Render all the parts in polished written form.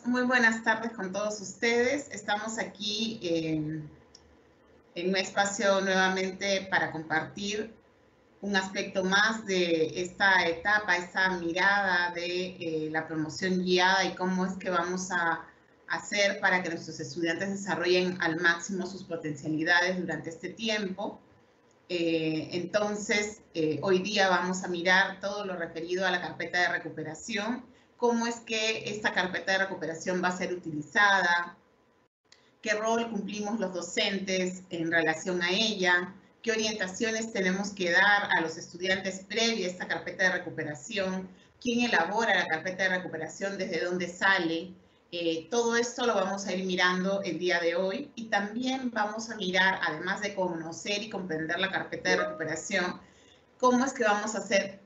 Muy buenas tardes con todos ustedes. Estamos aquí en un espacio nuevamente para compartir un aspecto más de esta etapa, esta mirada de la promoción guiada y cómo es que vamos a hacer para que nuestros estudiantes desarrollen al máximo sus potencialidades durante este tiempo. Hoy día vamos a mirar todo lo referido a la carpeta de recuperación, cómo es que esta carpeta de recuperación va a ser utilizada, qué rol cumplimos los docentes en relación a ella, qué orientaciones tenemos que dar a los estudiantes previa a esta carpeta de recuperación, quién elabora la carpeta de recuperación, desde dónde sale. Todo esto lo vamos a ir mirando el día de hoy y también vamos a mirar, además de conocer y comprender la carpeta de recuperación, cómo es que vamos a hacer,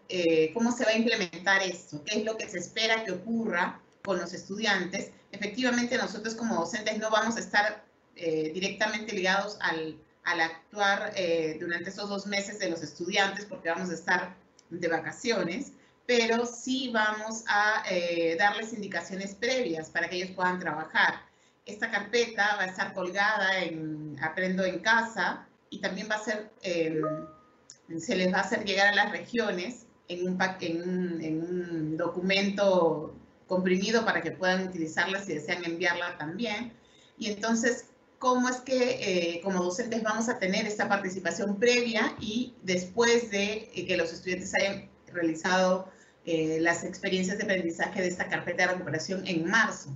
cómo se va a implementar esto, qué es lo que se espera que ocurra con los estudiantes. Efectivamente, nosotros como docentes no vamos a estar directamente ligados al actuar durante esos 2 meses de los estudiantes porque vamos a estar de vacaciones, pero sí vamos a darles indicaciones previas para que ellos puedan trabajar. Esta carpeta va a estar colgada en Aprendo en Casa y también va a ser se les va a hacer llegar a las regiones en un documento comprimido para que puedan utilizarla si desean enviarla también. Y entonces, ¿cómo es que como docentes vamos a tener esta participación previa y después de que los estudiantes hayan realizado las experiencias de aprendizaje de esta carpeta de recuperación en marzo?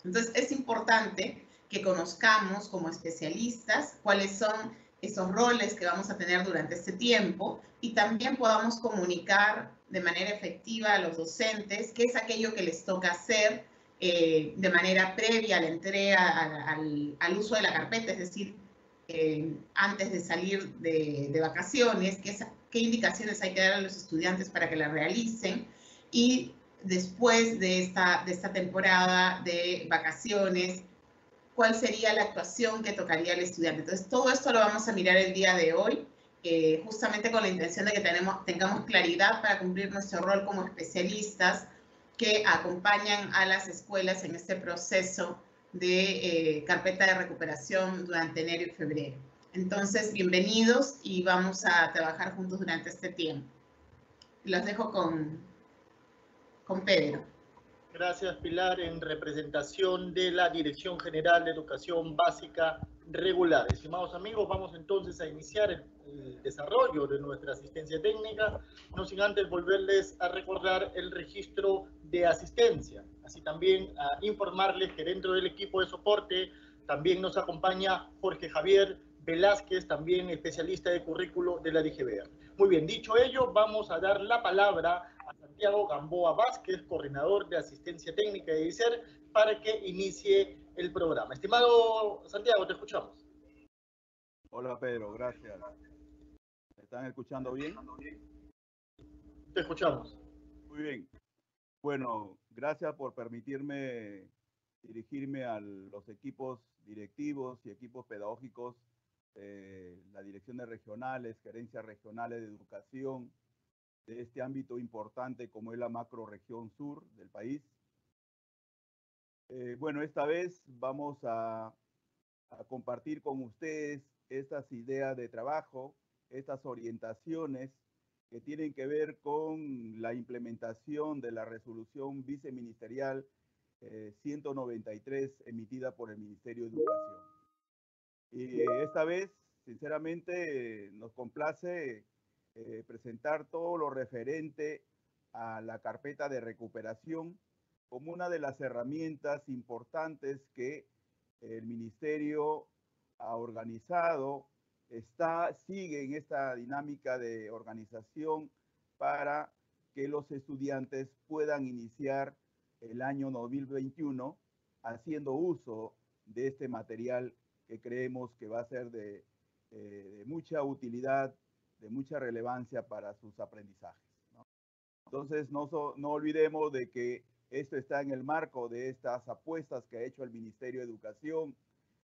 Entonces, es importante que conozcamos como especialistas cuáles son esos roles que vamos a tener durante este tiempo y también podamos comunicar de manera efectiva a los docentes qué es aquello que les toca hacer de manera previa a la entrega, al uso de la carpeta, es decir, antes de salir de vacaciones, qué indicaciones hay que dar a los estudiantes para que la realicen y después de esta temporada de vacaciones, cuál sería la actuación que tocaría al estudiante. Entonces, todo esto lo vamos a mirar el día de hoy, justamente con la intención de que tengamos claridad para cumplir nuestro rol como especialistas que acompañan a las escuelas en este proceso de carpeta de recuperación durante enero y febrero. Entonces, bienvenidos y vamos a trabajar juntos durante este tiempo. Los dejo con Pedro. Gracias, Pilar, en representación de la Dirección General de Educación Básica Regular. Estimados amigos, vamos entonces a iniciar el desarrollo de nuestra asistencia técnica, no sin antes volverles a recordar el registro de asistencia. Así también a informarles que dentro del equipo de soporte también nos acompaña Jorge Javier Velázquez, también especialista de currículo de la DGBR. Muy bien, dicho ello, vamos a dar la palabra a Santiago Gamboa Vázquez, coordinador de asistencia técnica de ICER, para que inicie el programa. Estimado Santiago, te escuchamos. Hola Pedro, gracias. ¿Me están escuchando bien? Te escuchamos. Muy bien. Bueno, gracias por permitirme dirigirme a los equipos directivos y equipos pedagógicos, las direcciones regionales, gerencias regionales de educación, de este ámbito importante como es la macrorregión sur del país. Bueno, esta vez vamos a compartir con ustedes estas ideas de trabajo, estas orientaciones que tienen que ver con la implementación de la resolución viceministerial 193 emitida por el Ministerio de Educación. Y esta vez, sinceramente, nos complace presentar todo lo referente a la carpeta de recuperación como una de las herramientas importantes que el Ministerio ha organizado, sigue en esta dinámica de organización para que los estudiantes puedan iniciar el año 2021 haciendo uso de este material que creemos que va a ser de mucha utilidad, de mucha relevancia para sus aprendizajes, ¿no? Entonces, no olvidemos de que esto está en el marco de estas apuestas que ha hecho el Ministerio de Educación,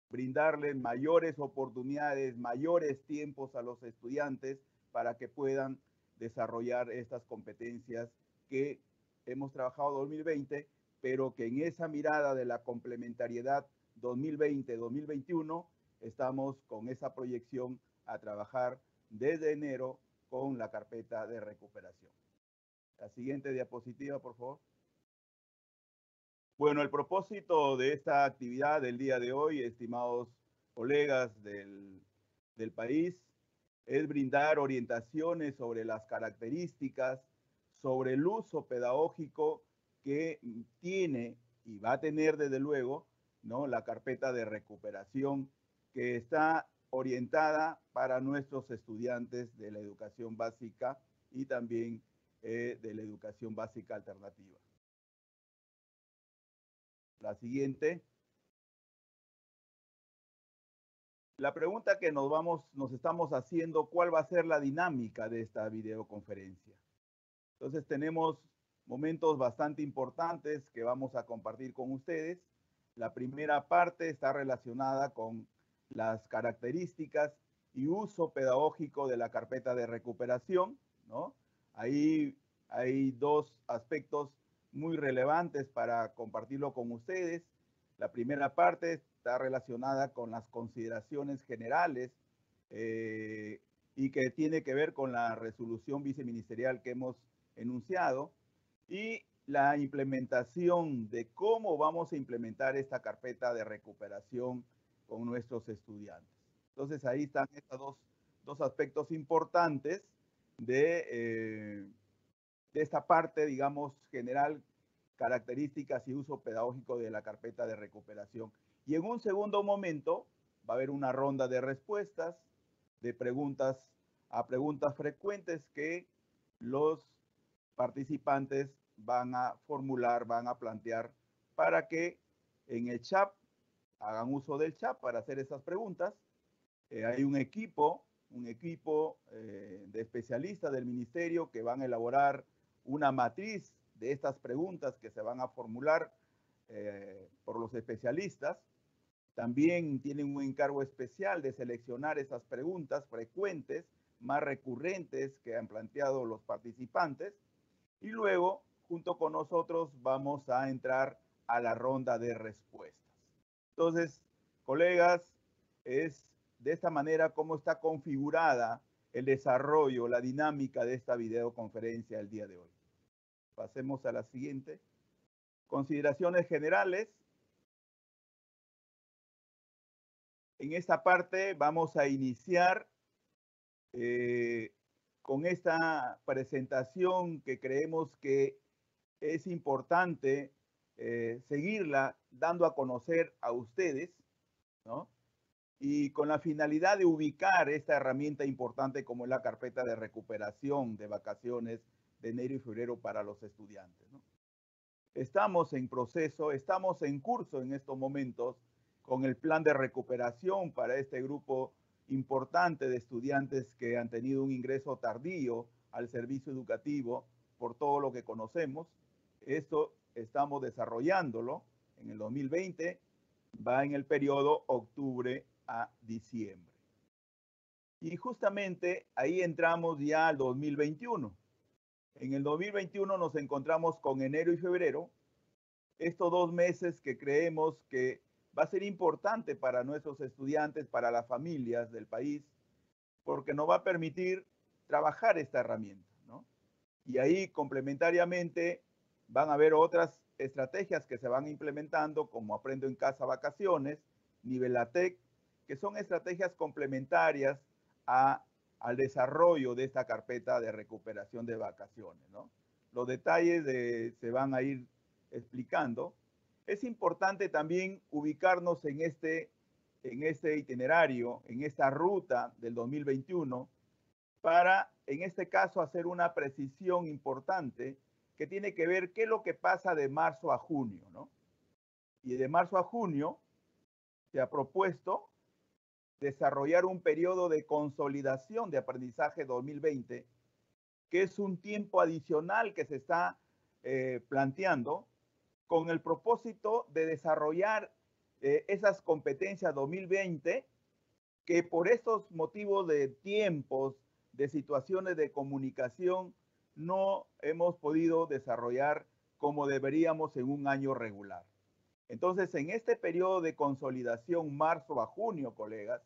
brindarle mayores oportunidades, mayores tiempos a los estudiantes para que puedan desarrollar estas competencias que hemos trabajado en 2020, pero que en esa mirada de la complementariedad 2020-2021 estamos con esa proyección a trabajar desde enero con la carpeta de recuperación. La siguiente diapositiva, por favor. Bueno, el propósito de esta actividad del día de hoy, estimados colegas del país, es brindar orientaciones sobre las características, sobre el uso pedagógico que tiene y va a tener desde luego, ¿no?, la carpeta de recuperación que está orientada para nuestros estudiantes de la educación básica y también de la educación básica alternativa. La siguiente. La pregunta que nos estamos haciendo, ¿cuál va a ser la dinámica de esta videoconferencia? Entonces tenemos momentos bastante importantes que vamos a compartir con ustedes. La primera parte está relacionada con las características y uso pedagógico de la carpeta de recuperación, ¿no? Ahí hay dos aspectos muy relevantes para compartirlo con ustedes. La primera parte está relacionada con las consideraciones generales y que tiene que ver con la resolución viceministerial que hemos enunciado y la implementación de cómo vamos a implementar esta carpeta de recuperación con nuestros estudiantes. Entonces ahí están estos dos aspectos importantes de esta parte, digamos, general, características y uso pedagógico de la carpeta de recuperación. Y en un segundo momento va a haber una ronda de respuestas, de preguntas a preguntas frecuentes que los participantes van a formular, van a plantear para que en el chat hagan uso del chat para hacer esas preguntas. Hay un equipo de especialistas del ministerio que van a elaborar una matriz de estas preguntas que se van a formular por los especialistas. También tienen un encargo especial de seleccionar esas preguntas frecuentes, más recurrentes que han planteado los participantes. Y luego, junto con nosotros, vamos a entrar a la ronda de respuestas. Entonces, colegas, es de esta manera como está configurada el desarrollo, la dinámica de esta videoconferencia el día de hoy. Pasemos a la siguiente. Consideraciones generales. En esta parte vamos a iniciar con esta presentación que creemos que es importante seguirla dando a conocer a ustedes, ¿no? Y con la finalidad de ubicar esta herramienta importante como es la carpeta de recuperación de vacaciones de enero y febrero para los estudiantes, ¿no? Estamos en proceso, estamos en curso en estos momentos con el plan de recuperación para este grupo importante de estudiantes que han tenido un ingreso tardío al servicio educativo por todo lo que conocemos. Esto estamos desarrollándolo en el 2020, va en el periodo octubre a diciembre. Y justamente ahí entramos ya al 2021. En el 2021 nos encontramos con enero y febrero, estos 2 meses que creemos que va a ser importante para nuestros estudiantes, para las familias del país, porque nos va a permitir trabajar esta herramienta, ¿no? Y ahí complementariamente van a haber otras estrategias que se van implementando, como Aprendo en Casa Vacaciones, Nivelatec, que son estrategias complementarias al desarrollo de esta carpeta de recuperación de vacaciones, ¿no? Los detalles se van a ir explicando. Es importante también ubicarnos en este itinerario, en esta ruta del 2021, para, en este caso, hacer una precisión importante que tiene que ver qué es lo que pasa de marzo a junio, ¿no? Y de marzo a junio se ha propuesto desarrollar un periodo de consolidación de aprendizaje 2020, que es un tiempo adicional que se está planteando con el propósito de desarrollar esas competencias 2020 que por estos motivos de tiempos, de situaciones de comunicación, no hemos podido desarrollar como deberíamos en un año regular. Entonces, en este periodo de consolidación, marzo a junio, colegas,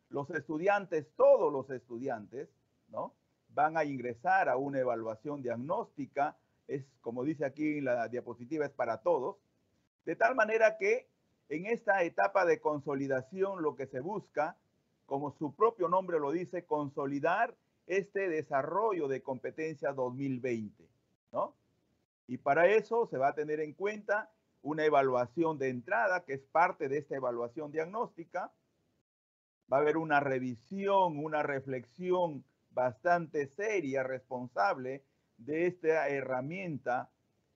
los estudiantes, todos los estudiantes, ¿no?, van a ingresar a una evaluación diagnóstica. Es, como dice aquí en la diapositiva, es para todos. De tal manera que en esta etapa de consolidación lo que se busca, como su propio nombre lo dice, consolidar este desarrollo de competencia 2020, ¿no? Y para eso se va a tener en cuenta una evaluación de entrada, que es parte de esta evaluación diagnóstica. Va a haber una revisión, una reflexión bastante seria, responsable de esta herramienta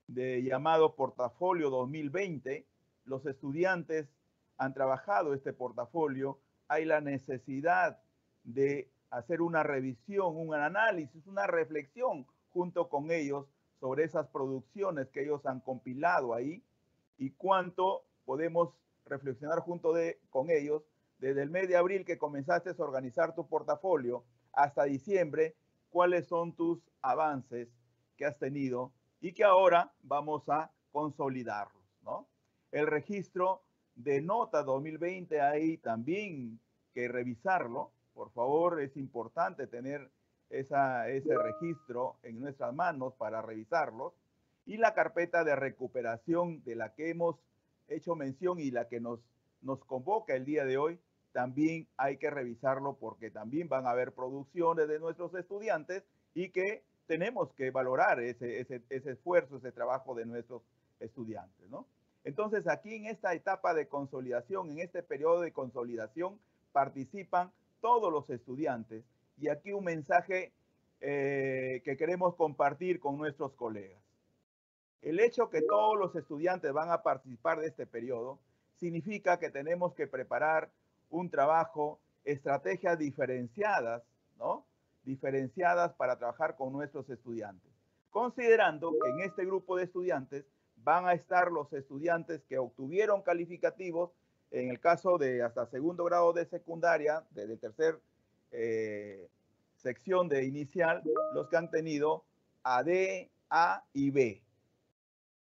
de llamado Portafolio 2020. Los estudiantes han trabajado este portafolio. Hay la necesidad de hacer una revisión, un análisis, una reflexión junto con ellos sobre esas producciones que ellos han compilado ahí y cuánto podemos reflexionar con ellos desde el mes de abril que comenzaste a organizar tu portafolio hasta diciembre, cuáles son tus avances que has tenido y que ahora vamos a consolidarlos, ¿no? El registro de nota 2020 hay también que revisarlo. Por favor, es importante tener ese registro en nuestras manos para revisarlos. Y la carpeta de recuperación de la que hemos hecho mención y la que nos convoca el día de hoy, también hay que revisarlo porque también van a haber producciones de nuestros estudiantes y que tenemos que valorar ese esfuerzo, ese trabajo de nuestros estudiantes, ¿no? Entonces, aquí en esta etapa de consolidación, en este periodo de consolidación, participan todos los estudiantes. Y aquí un mensaje que queremos compartir con nuestros colegas. El hecho que todos los estudiantes van a participar de este periodo significa que tenemos que preparar un trabajo, estrategias diferenciadas, ¿no? Diferenciadas para trabajar con nuestros estudiantes. Considerando que en este grupo de estudiantes van a estar los estudiantes que obtuvieron calificativos, en el caso de hasta segundo grado de secundaria, desde tercer sección de inicial, los que han tenido AD, A y B,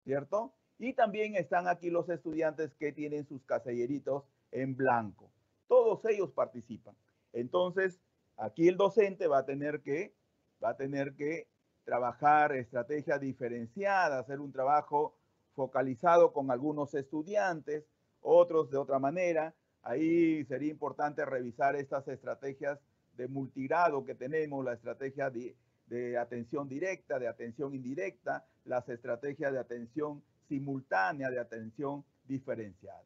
¿cierto? Y también están aquí los estudiantes que tienen sus casilleritos en blanco. Todos ellos participan. Entonces, aquí el docente va a tener que trabajar estrategias diferenciadas, hacer un trabajo focalizado con algunos estudiantes, otros de otra manera. Ahí sería importante revisar estas estrategias de multigrado que tenemos, la estrategia de atención directa, de atención indirecta, las estrategias de atención simultánea, de atención diferenciada.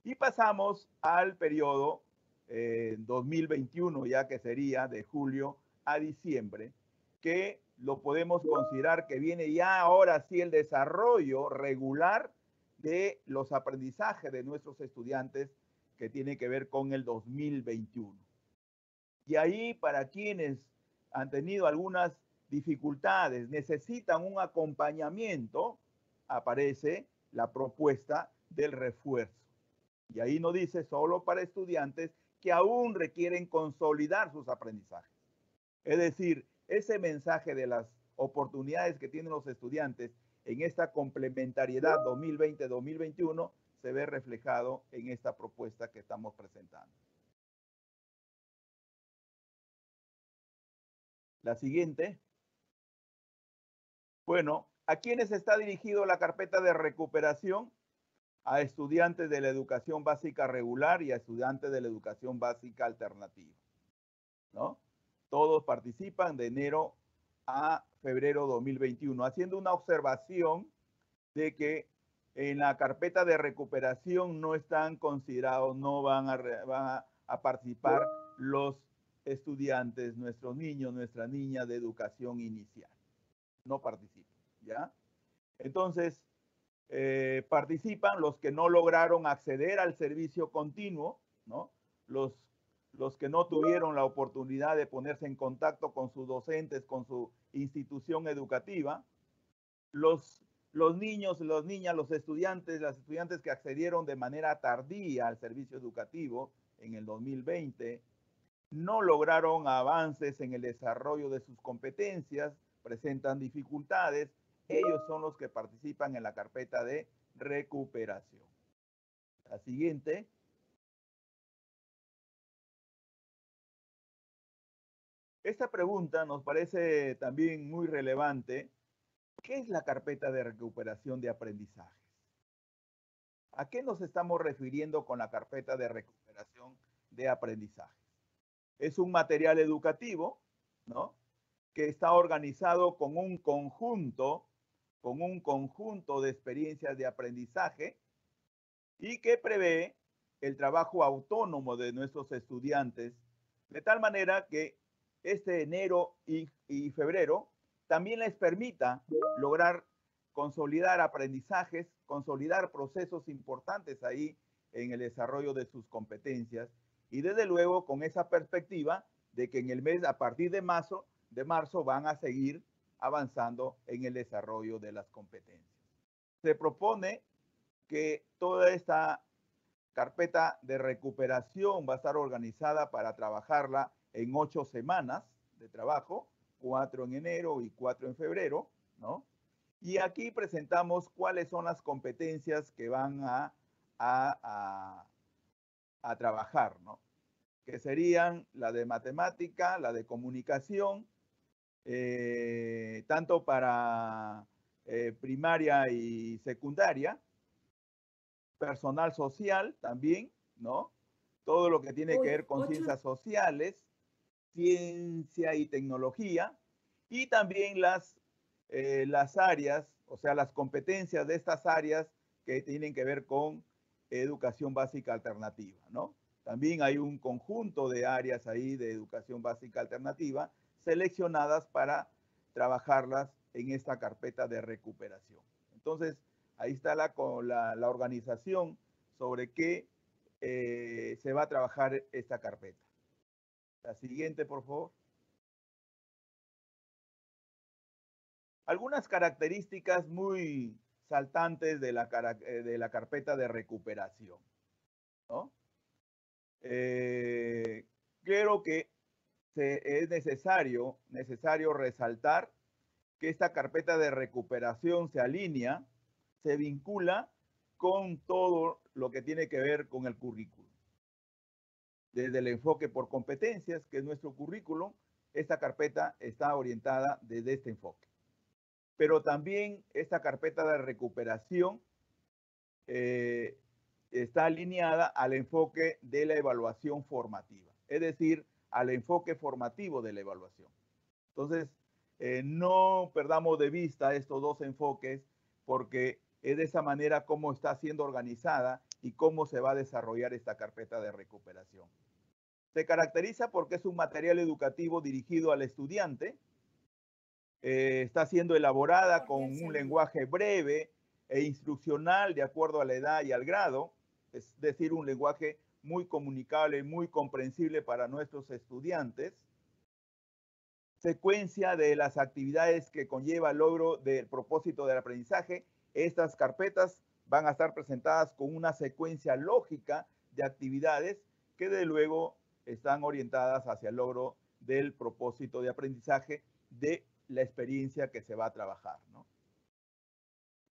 Y pasamos al periodo 2021, ya que sería de julio a diciembre, que lo podemos considerar que viene ya ahora sí el desarrollo regular de los aprendizajes de nuestros estudiantes que tiene que ver con el 2021. Y ahí, para quienes han tenido algunas dificultades, necesitan un acompañamiento, aparece la propuesta del refuerzo. Y ahí nos dice solo para estudiantes que aún requieren consolidar sus aprendizajes. Es decir, ese mensaje de las oportunidades que tienen los estudiantes en esta complementariedad 2020-2021 se ve reflejado en esta propuesta que estamos presentando. La siguiente. Bueno, ¿a quiénes está dirigido la carpeta de recuperación? A estudiantes de la educación básica regular y a estudiantes de la educación básica alternativa, ¿no? Todos participan de enero a febrero 2021, haciendo una observación de que en la carpeta de recuperación no están considerados, no van a participar los estudiantes, nuestros niños, nuestras niñas de educación inicial. No participan, ¿ya? Entonces, participan los que no lograron acceder al servicio continuo, ¿no? Los que no tuvieron la oportunidad de ponerse en contacto con sus docentes, con su institución educativa, los niños, las niñas, los estudiantes, las estudiantes que accedieron de manera tardía al servicio educativo en el 2020, no lograron avances en el desarrollo de sus competencias, presentan dificultades ellos son los que participan en la carpeta de recuperación. La siguiente. Esta pregunta nos parece también muy relevante. ¿Qué es la carpeta de recuperación de aprendizajes? ¿A qué nos estamos refiriendo con la carpeta de recuperación de aprendizajes? Es un material educativo, ¿no?, que está organizado con un conjunto de experiencias de aprendizaje y que prevé el trabajo autónomo de nuestros estudiantes, de tal manera que este enero y febrero también les permita lograr consolidar aprendizajes, consolidar procesos importantes ahí en el desarrollo de sus competencias y desde luego con esa perspectiva de que en el mes, a partir de marzo van a seguir avanzando en el desarrollo de las competencias. Se propone que toda esta carpeta de recuperación va a estar organizada para trabajarla en 8 semanas de trabajo, 4 en enero y 4 en febrero, ¿no? Y aquí presentamos cuáles son las competencias que van a trabajar, ¿no? Que serían la de matemática, la de comunicación, tanto para primaria y secundaria, personal social también, ¿no? Todo lo que tiene que ver con ciencias sociales, ciencia y tecnología, y también las áreas, o sea, las competencias de estas áreas que tienen que ver con educación básica alternativa, ¿no? También hay un conjunto de áreas ahí de educación básica alternativa seleccionadas para trabajarlas en esta carpeta de recuperación. Entonces, ahí está la organización sobre qué se va a trabajar esta carpeta. La siguiente, por favor. Algunas características muy saltantes de la carpeta de recuperación, ¿no? Creo que es necesario resaltar que esta carpeta de recuperación se alinea, se vincula con todo lo que tiene que ver con el currículum. Desde el enfoque por competencias, que es nuestro currículum, esta carpeta está orientada desde este enfoque. Pero también esta carpeta de recuperación está alineada al enfoque de la evaluación formativa, es decir, al enfoque formativo de la evaluación. Entonces, no perdamos de vista estos dos enfoques porque es de esa manera cómo está siendo organizada y cómo se va a desarrollar esta carpeta de recuperación. Se caracteriza porque es un material educativo dirigido al estudiante, está siendo elaborada con un lenguaje breve e instruccional de acuerdo a la edad y al grado, es decir, un lenguaje muy comunicable, muy comprensible para nuestros estudiantes. Secuencia de las actividades que conlleva el logro del propósito del aprendizaje. Estas carpetas van a estar presentadas con una secuencia lógica de actividades que de luego están orientadas hacia el logro del propósito de aprendizaje de la experiencia que se va a trabajar, ¿no?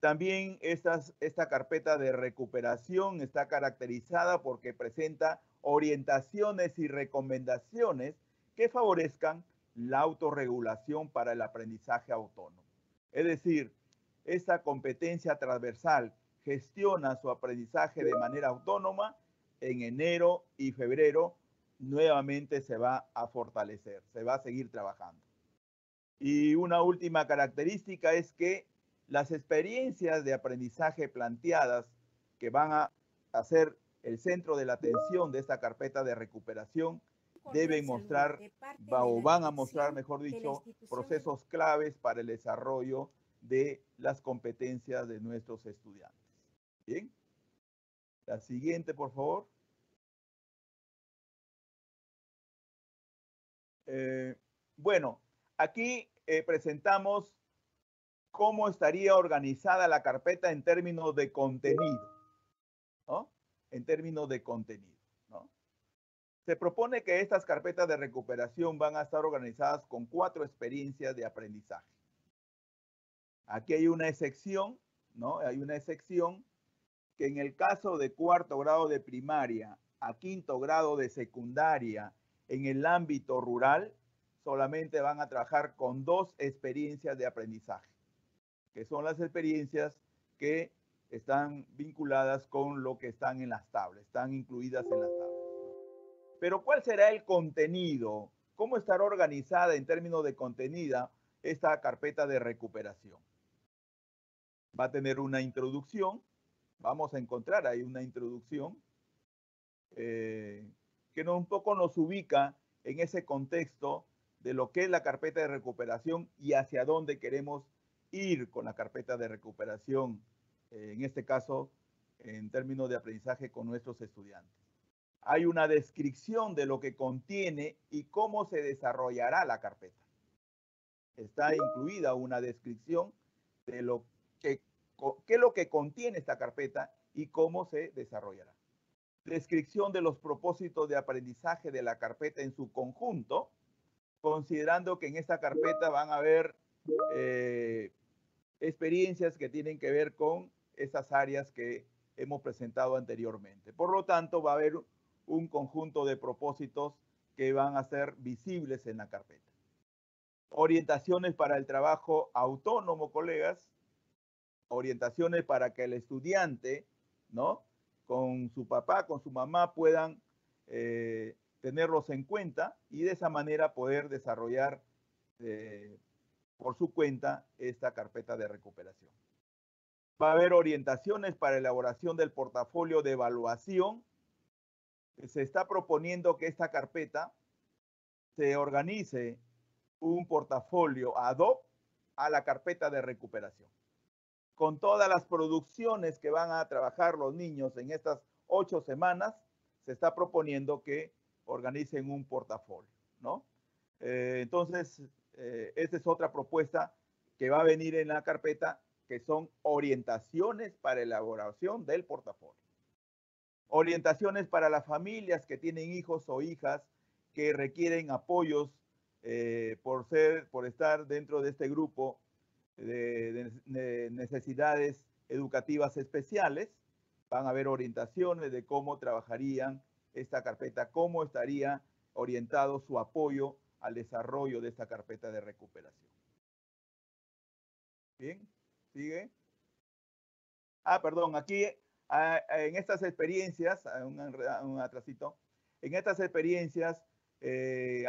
También esta carpeta de recuperación está caracterizada porque presenta orientaciones y recomendaciones que favorezcan la autorregulación para el aprendizaje autónomo. Es decir, esta competencia transversal gestiona su aprendizaje de manera autónoma. En enero y febrero nuevamente se va a fortalecer, se va a seguir trabajando. Y una última característica es que las experiencias de aprendizaje planteadas que van a ser el centro de la atención de esta carpeta de recuperación deben mostrar o van a mostrar, mejor dicho, procesos claves para el desarrollo de las competencias de nuestros estudiantes. Bien. La siguiente, por favor. Bueno, aquí presentamos cómo estaría organizada la carpeta en términos de contenido, ¿no? En términos de contenido, ¿no? Se propone que estas carpetas de recuperación van a estar organizadas con 4 experiencias de aprendizaje. Aquí hay una excepción, ¿no? Hay una excepción que en el caso de cuarto grado de primaria a quinto grado de secundaria en el ámbito rural, solamente van a trabajar con 2 experiencias de aprendizaje, que son las experiencias que están vinculadas con lo que están en las tablas, están incluidas en las tablas, ¿no? Pero ¿cuál será el contenido? ¿Cómo estará organizada en términos de contenido esta carpeta de recuperación? Va a tener una introducción, vamos a encontrar ahí una introducción que un poco nos ubica en ese contexto de lo que es la carpeta de recuperación y hacia dónde queremos ir con la carpeta de recuperación, en este caso, en términos de aprendizaje con nuestros estudiantes. Hay una descripción de lo que contiene y cómo se desarrollará la carpeta. Está incluida una descripción de lo que qué es lo que contiene esta carpeta y cómo se desarrollará. Descripción de los propósitos de aprendizaje de la carpeta en su conjunto, considerando que en esta carpeta van a haber experiencias que tienen que ver con esas áreas que hemos presentado anteriormente. Por lo tanto, va a haber un conjunto de propósitos que van a ser visibles en la carpeta. Orientaciones para el trabajo autónomo, colegas. Orientaciones para que el estudiante, ¿no?, con su papá, con su mamá, puedan tenerlos en cuenta y de esa manera poder desarrollar por su cuenta esta carpeta de recuperación. Va a haber orientaciones para elaboración del portafolio de evaluación. Se está proponiendo que esta carpeta se organice un portafolio ad hoc a la carpeta de recuperación, con todas las producciones que van a trabajar los niños en estas 8 semanas. Se está proponiendo que organicen un portafolio, ¿no? Entonces, esta es otra propuesta que va a venir en la carpeta, que son orientaciones para elaboración del portafolio. Orientaciones para las familias que tienen hijos o hijas que requieren apoyos por estar dentro de este grupo de necesidades educativas especiales. Van a haber orientaciones de cómo trabajarían esta carpeta, cómo estaría orientado su apoyo al desarrollo de esta carpeta de recuperación. Bien, sigue. Perdón, aquí en estas experiencias, un atrasito, en estas experiencias,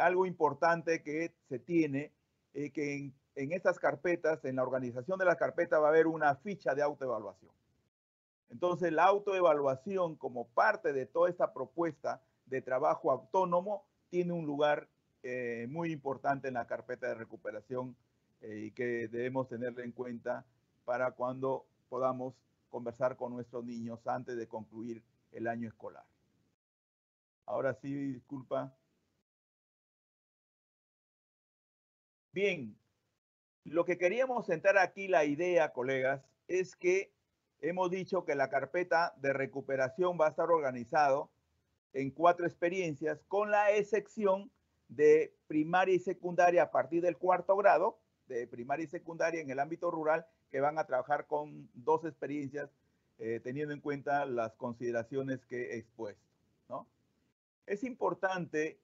algo importante que se tiene, que en estas carpetas, en la organización de la carpeta, va a haber una ficha de autoevaluación. Entonces, la autoevaluación, como parte de toda esta propuesta de trabajo autónomo, tiene un lugar muy importante en la carpeta de recuperación y que debemos tenerla en cuenta para cuando podamos conversar con nuestros niños antes de concluir el año escolar. Ahora sí, disculpa. Bien, lo que queríamos sentar aquí, la idea, colegas, es que hemos dicho que la carpeta de recuperación va a estar organizado en 4 experiencias, con la excepción de primaria y secundaria a partir del 4º grado, de primaria y secundaria en el ámbito rural, que van a trabajar con 2 experiencias, teniendo en cuenta las consideraciones que he expuesto, ¿no? Es importante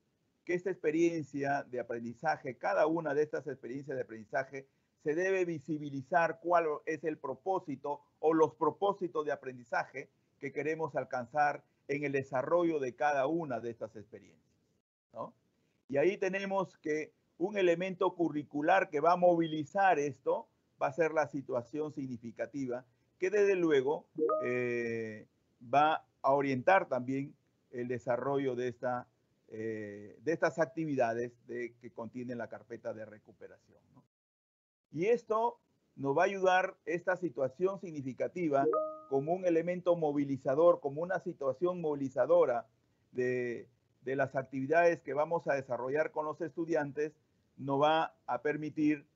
que esta experiencia de aprendizaje, cada una de estas experiencias de aprendizaje, se debe visibilizar cuál es el propósito o los propósitos de aprendizaje que queremos alcanzar en el desarrollo de cada una de estas experiencias, ¿no? Y ahí tenemos que un elemento curricular que va a movilizar esto va a ser la situación significativa, que desde luego va a orientar también el desarrollo de estas actividades que contienen la carpeta de recuperación, ¿no? Y esto nos va a ayudar, esta situación significativa, como un elemento movilizador, como una situación movilizadora de las actividades que vamos a desarrollar con los estudiantes, nos va a permitir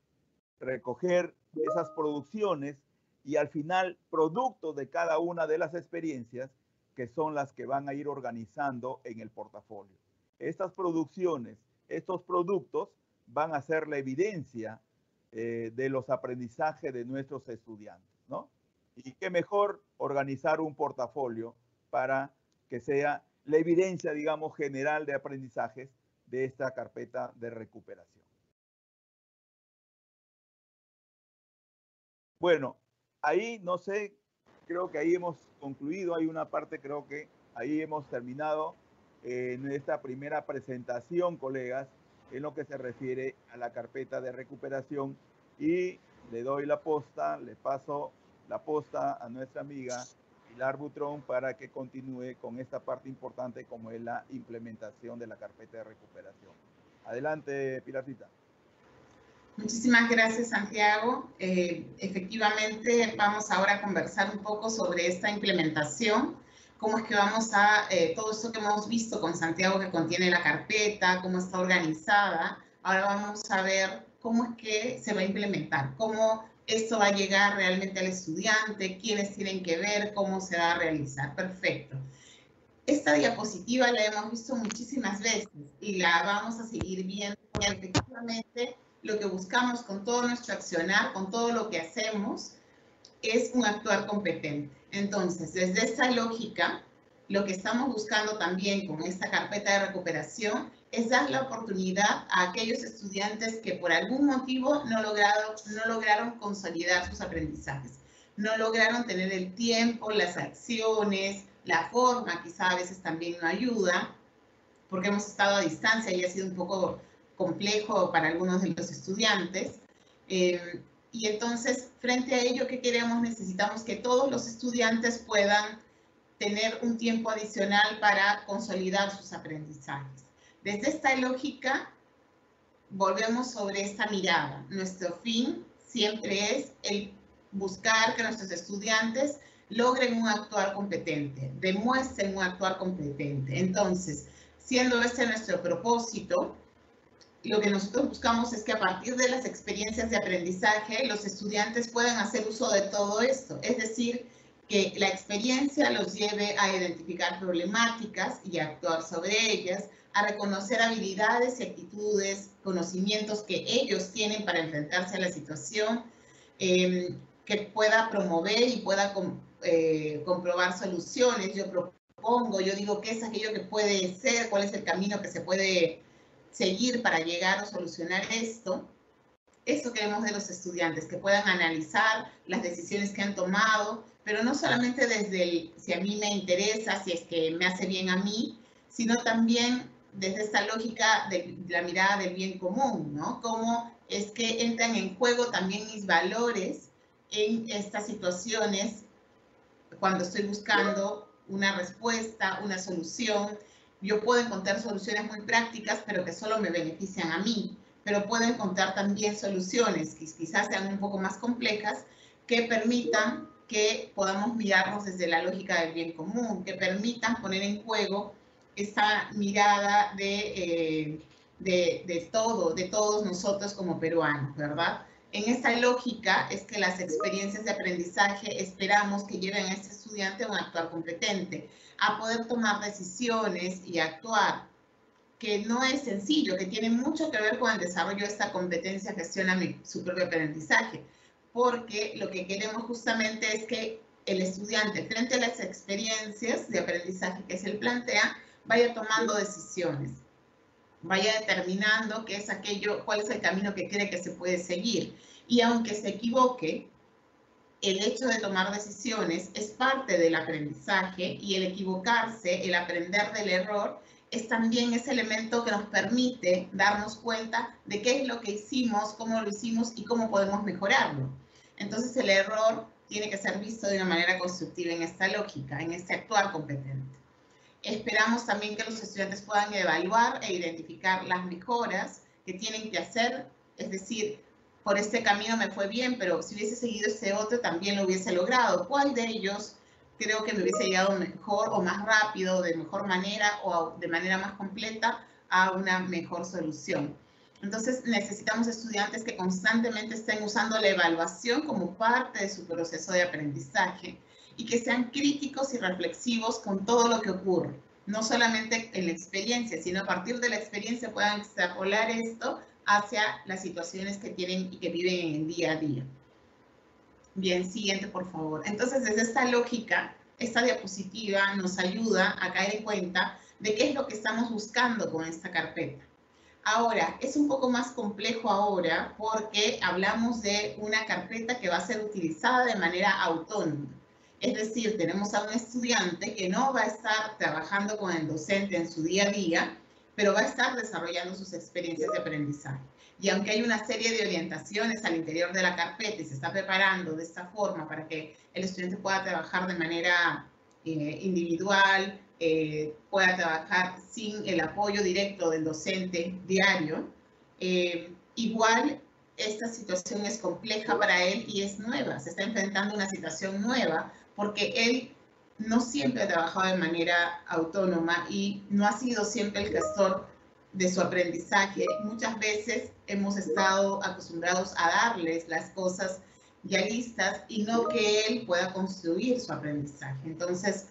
recoger esas producciones y al final, producto de cada una de las experiencias, que son las que van a ir organizando en el portafolio. Estas producciones, estos productos van a ser la evidencia de los aprendizajes de nuestros estudiantes, ¿no? Y qué mejor organizar un portafolio para que sea la evidencia, digamos, general de aprendizajes de esta carpeta de recuperación. Bueno, ahí no sé, creo que ahí hemos concluido, hay una parte, creo que ahí hemos terminado en esta primera presentación, colegas, en lo que se refiere a la carpeta de recuperación, y le doy la posta, le paso la posta a nuestra amiga Pilar Butrón para que continúe con esta parte importante como es la implementación de la carpeta de recuperación. Adelante, Pilarcita. Muchísimas gracias, Santiago. Efectivamente, vamos ahora a conversar un poco sobre esta implementación, cómo es que vamos a, todo esto que hemos visto con Santiago que contiene la carpeta, cómo está organizada. Ahora vamos a ver cómo es que se va a implementar, cómo esto va a llegar realmente al estudiante, quiénes tienen que ver, cómo se va a realizar. Perfecto. Esta diapositiva la hemos visto muchísimas veces y la vamos a seguir viendo porque efectivamente lo que buscamos con todo nuestro accionar, con todo lo que hacemos, es un actuar competente. Entonces, desde esta lógica, lo que estamos buscando también con esta carpeta de recuperación es dar la oportunidad a aquellos estudiantes que por algún motivo no lograron consolidar sus aprendizajes, no lograron tener el tiempo, las acciones, la forma, quizá a veces también no ayuda, porque hemos estado a distancia y ha sido un poco complejo para algunos de los estudiantes. Y entonces, frente a ello, ¿qué queremos? Necesitamos que todos los estudiantes puedan tener un tiempo adicional para consolidar sus aprendizajes. Desde esta lógica, volvemos sobre esta mirada. Nuestro fin siempre es el buscar que nuestros estudiantes logren un actuar competente, demuestren un actuar competente. Entonces, siendo este nuestro propósito, lo que nosotros buscamos es que a partir de las experiencias de aprendizaje, los estudiantes puedan hacer uso de todo esto. Es decir, que la experiencia los lleve a identificar problemáticas y a actuar sobre ellas, a reconocer habilidades y actitudes, conocimientos que ellos tienen para enfrentarse a la situación, que pueda promover y pueda comprobar soluciones. Yo propongo, yo digo qué es aquello que puede ser, cuál es el camino que se puede seguir para llegar o solucionar esto. Eso queremos de los estudiantes, que puedan analizar las decisiones que han tomado, pero no solamente desde el si a mí me interesa, si es que me hace bien a mí, sino también desde esta lógica de la mirada del bien común, ¿no? Cómo es que entran en juego también mis valores en estas situaciones cuando estoy buscando una respuesta, una solución. Yo puedo encontrar soluciones muy prácticas, pero que solo me benefician a mí, pero puedo encontrar también soluciones que quizás sean un poco más complejas, que permitan que podamos mirarnos desde la lógica del bien común, que permitan poner en juego esta mirada de todos nosotros como peruanos, ¿verdad? En esta lógica es que las experiencias de aprendizaje esperamos que lleven a este estudiante a un actuar competente, a poder tomar decisiones y actuar, que no es sencillo, que tiene mucho que ver con el desarrollo de esta competencia, gestiona su propio aprendizaje, porque lo que queremos justamente es que el estudiante, frente a las experiencias de aprendizaje que se le plantea, vaya tomando decisiones, vaya determinando qué es aquello, cuál es el camino que cree que se puede seguir. Y aunque se equivoque, el hecho de tomar decisiones es parte del aprendizaje, y el equivocarse, el aprender del error, es también ese elemento que nos permite darnos cuenta de qué es lo que hicimos, cómo lo hicimos y cómo podemos mejorarlo. Entonces el error tiene que ser visto de una manera constructiva en esta lógica, en este actuar competente. Esperamos también que los estudiantes puedan evaluar e identificar las mejoras que tienen que hacer, es decir, por este camino me fue bien, pero si hubiese seguido este otro también lo hubiese logrado. ¿Cuál de ellos creo que me hubiese llegado mejor o más rápido, de mejor manera o de manera más completa a una mejor solución? Entonces necesitamos estudiantes que constantemente estén usando la evaluación como parte de su proceso de aprendizaje y que sean críticos y reflexivos con todo lo que ocurre. No solamente en la experiencia, sino a partir de la experiencia puedan extrapolar esto hacia las situaciones que tienen y que viven en el día a día. Bien, siguiente, por favor. Entonces, desde esta lógica, esta diapositiva nos ayuda a caer en cuenta de qué es lo que estamos buscando con esta carpeta. Ahora, es un poco más complejo ahora porque hablamos de una carpeta que va a ser utilizada de manera autónoma. Es decir, tenemos a un estudiante que no va a estar trabajando con el docente en su día a día, pero va a estar desarrollando sus experiencias de aprendizaje. Y aunque hay una serie de orientaciones al interior de la carpeta y se está preparando de esta forma para que el estudiante pueda trabajar de manera individual, pueda trabajar sin el apoyo directo del docente diario, igual esta situación es compleja para él y es nueva, se está enfrentando a una situación nueva porque él no siempre ha trabajado de manera autónoma y no ha sido siempre el gestor de su aprendizaje. Muchas veces hemos estado acostumbrados a darles las cosas ya listas y no que él pueda construir su aprendizaje. Entonces,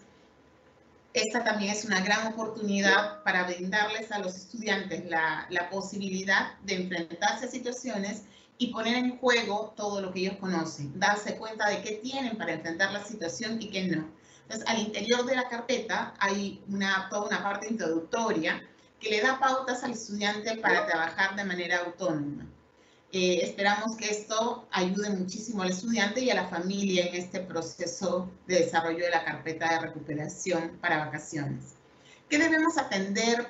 esta también es una gran oportunidad para brindarles a los estudiantes la posibilidad de enfrentarse a situaciones y poner en juego todo lo que ellos conocen, darse cuenta de qué tienen para enfrentar la situación y qué no. Entonces, al interior de la carpeta hay toda una parte introductoria que le da pautas al estudiante para trabajar de manera autónoma. Esperamos que esto ayude muchísimo al estudiante y a la familia en este proceso de desarrollo de la carpeta de recuperación para vacaciones. ¿Qué debemos atender,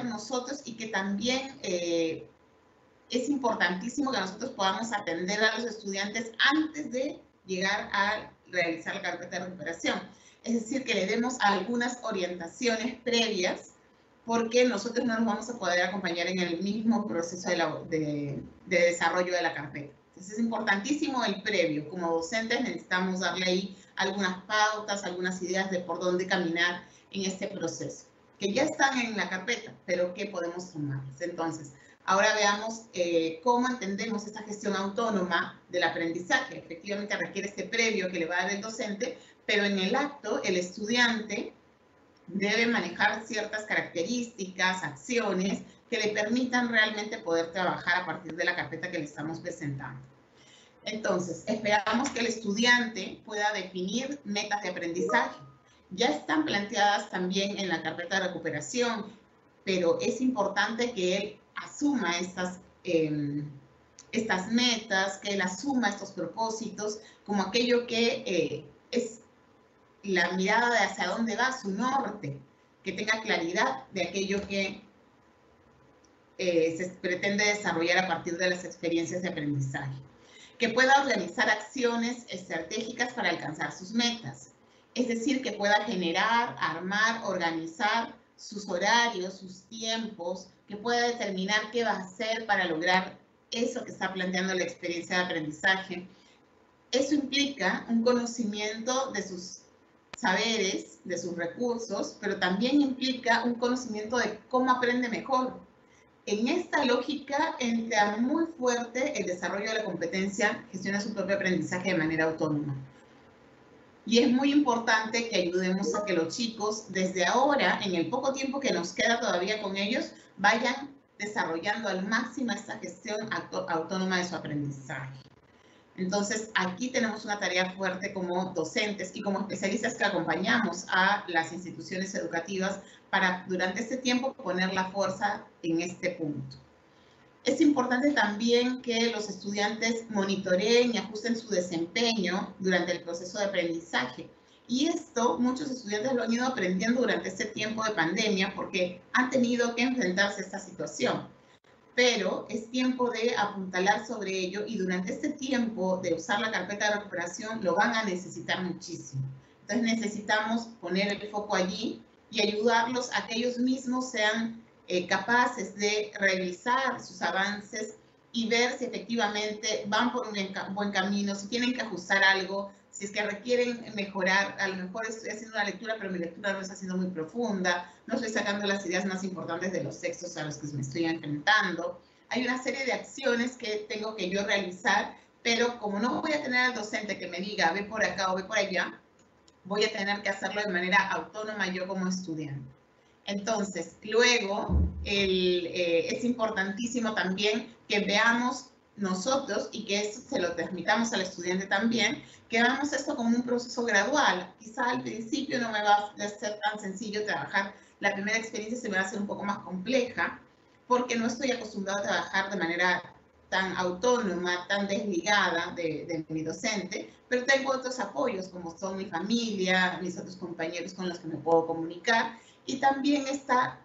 nosotros y que también es importantísimo que nosotros podamos atender a los estudiantes antes de llegar a realizar la carpeta de recuperación? Es decir, que le demos algunas orientaciones previas porque nosotros no nos vamos a poder acompañar en el mismo proceso de desarrollo de la carpeta. Entonces es importantísimo el previo. Como docentes necesitamos darle ahí algunas pautas, algunas ideas de por dónde caminar en este proceso, que ya están en la carpeta, pero que podemos tomarlas. Entonces, ahora veamos cómo entendemos esta gestión autónoma del aprendizaje. Efectivamente requiere este previo que le va a dar el docente, pero en el acto el estudiante debe manejar ciertas características, acciones que le permitan realmente poder trabajar a partir de la carpeta que le estamos presentando. Entonces, esperamos que el estudiante pueda definir metas de aprendizaje. Ya están planteadas también en la carpeta de recuperación, pero es importante que él asuma estas metas, que él asuma estos propósitos como aquello que es la mirada de hacia dónde va, su norte, que tenga claridad de aquello que se pretende desarrollar a partir de las experiencias de aprendizaje, que pueda organizar acciones estratégicas para alcanzar sus metas, es decir, que pueda generar, armar, organizar sus horarios, sus tiempos, que pueda determinar qué va a hacer para lograr eso que está planteando la experiencia de aprendizaje. Eso implica un conocimiento de sus saberes, de sus recursos, pero también implica un conocimiento de cómo aprende mejor. En esta lógica entra muy fuerte el desarrollo de la competencia, gestiona su propio aprendizaje de manera autónoma. Y es muy importante que ayudemos a que los chicos, desde ahora, en el poco tiempo que nos queda todavía con ellos, vayan desarrollando al máximo esta gestión autónoma de su aprendizaje. Entonces, aquí tenemos una tarea fuerte como docentes y como especialistas que acompañamos a las instituciones educativas para, durante este tiempo, poner la fuerza en este punto. Es importante también que los estudiantes monitoreen y ajusten su desempeño durante el proceso de aprendizaje. Y esto muchos estudiantes lo han ido aprendiendo durante este tiempo de pandemia porque han tenido que enfrentarse a esta situación. Pero es tiempo de apuntalar sobre ello y durante este tiempo de usar la carpeta de recuperación lo van a necesitar muchísimo. Entonces necesitamos poner el foco allí y ayudarlos a que ellos mismos sean capaces de revisar sus avances y ver si efectivamente van por un buen camino, si tienen que ajustar algo, si es que requieren mejorar. A lo mejor estoy haciendo una lectura, pero mi lectura no está siendo muy profunda, no estoy sacando las ideas más importantes de los textos a los que me estoy enfrentando. Hay una serie de acciones que tengo que yo realizar, pero como no voy a tener al docente que me diga ve por acá o ve por allá, voy a tener que hacerlo de manera autónoma yo como estudiante. Entonces, luego es importantísimo también que veamos nosotros y que esto se lo transmitamos al estudiante también, que veamos esto como un proceso gradual. Quizá al principio no me va a ser tan sencillo trabajar, la primera experiencia se me va a hacer un poco más compleja, porque no estoy acostumbrado a trabajar de manera tan autónoma, tan desligada de mi docente, pero tengo otros apoyos como son mi familia, mis otros compañeros con los que me puedo comunicar, y también esta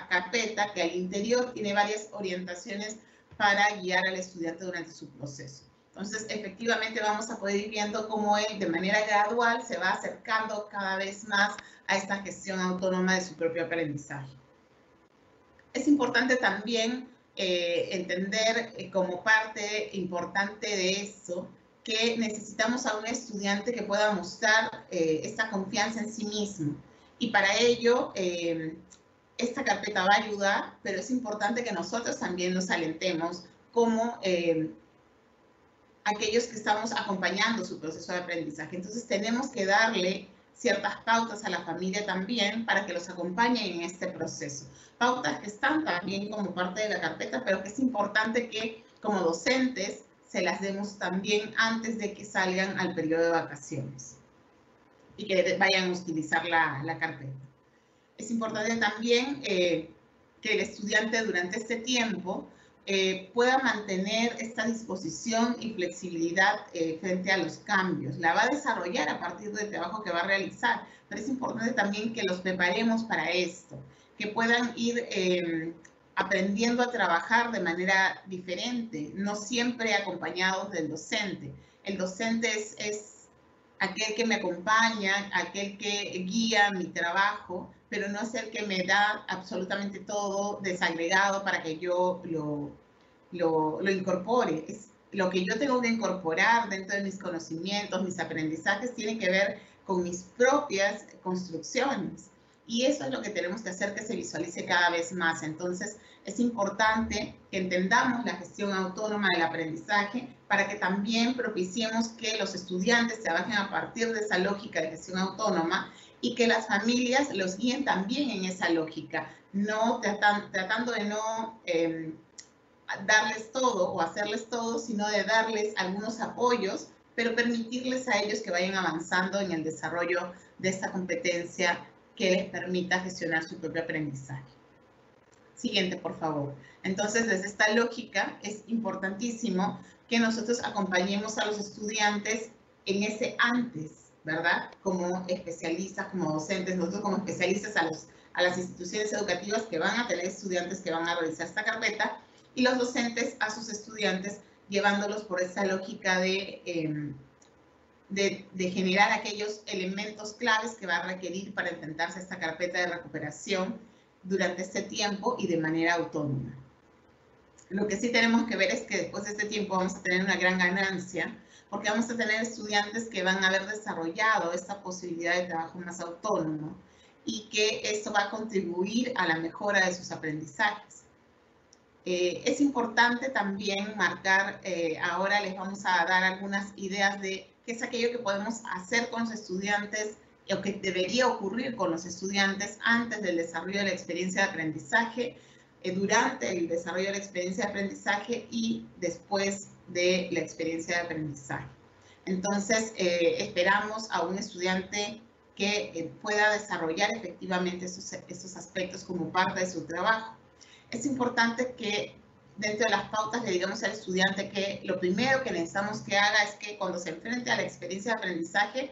carpeta que al interior tiene varias orientaciones para guiar al estudiante durante su proceso. Entonces, efectivamente vamos a poder ir viendo cómo él de manera gradual se va acercando cada vez más a esta gestión autónoma de su propio aprendizaje. Es importante también entender como parte importante de eso que necesitamos a un estudiante que pueda mostrar esta confianza en sí mismo. Y para ello, esta carpeta va a ayudar, pero es importante que nosotros también nos alentemos como aquellos que estamos acompañando su proceso de aprendizaje. Entonces tenemos que darle ciertas pautas a la familia también para que los acompañen en este proceso. Pautas que están también como parte de la carpeta, pero que es importante que como docentes se las demos también antes de que salgan al periodo de vacaciones y que vayan a utilizar la carpeta. Es importante también que el estudiante durante este tiempo pueda mantener esta disposición y flexibilidad frente a los cambios. La va a desarrollar a partir del trabajo que va a realizar, pero es importante también que los preparemos para esto, que puedan ir aprendiendo a trabajar de manera diferente, no siempre acompañados del docente. El docente es aquel que me acompaña, aquel que guía mi trabajo, pero no es el que me da absolutamente todo desagregado para que yo lo incorpore. Es lo que yo tengo que incorporar dentro de mis conocimientos, mis aprendizajes, tiene que ver con mis propias construcciones. Y eso es lo que tenemos que hacer que se visualice cada vez más. Entonces, es importante que entendamos la gestión autónoma del aprendizaje para que también propiciemos que los estudiantes trabajen a partir de esa lógica de gestión autónoma y que las familias los guíen también en esa lógica, no tratando de no darles todo o hacerles todo, sino de darles algunos apoyos, pero permitirles a ellos que vayan avanzando en el desarrollo de esta competencia que les permita gestionar su propio aprendizaje. Siguiente, por favor. Entonces, desde esta lógica, es importantísimo que nosotros acompañemos a los estudiantes en ese antes, ¿verdad? Como especialistas, como docentes, nosotros como especialistas a las instituciones educativas que van a tener estudiantes que van a realizar esta carpeta, y los docentes a sus estudiantes, llevándolos por esa lógica de generar aquellos elementos claves que va a requerir para enfrentarse a esta carpeta de recuperación durante este tiempo y de manera autónoma. Lo que sí tenemos que ver es que después de este tiempo vamos a tener una gran ganancia, porque vamos a tener estudiantes que van a haber desarrollado esta posibilidad de trabajo más autónomo y que esto va a contribuir a la mejora de sus aprendizajes. Es importante también marcar, ahora les vamos a dar algunas ideas de qué es aquello que podemos hacer con los estudiantes o que debería ocurrir con los estudiantes antes del desarrollo de la experiencia de aprendizaje, durante el desarrollo de la experiencia de aprendizaje y después de la experiencia de aprendizaje. Entonces, esperamos a un estudiante que pueda desarrollar efectivamente estos aspectos como parte de su trabajo. Es importante que dentro de las pautas le digamos al estudiante que lo primero que necesitamos que haga es que cuando se enfrente a la experiencia de aprendizaje,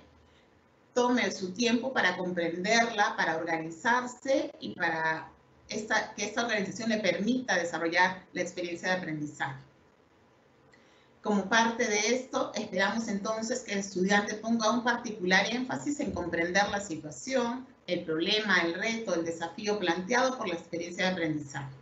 tome su tiempo para comprenderla, para organizarse y para que esta organización le permita desarrollar la experiencia de aprendizaje. Como parte de esto, esperamos entonces que el estudiante ponga un particular énfasis en comprender la situación, el problema, el reto, el desafío planteado por la experiencia de aprendizaje.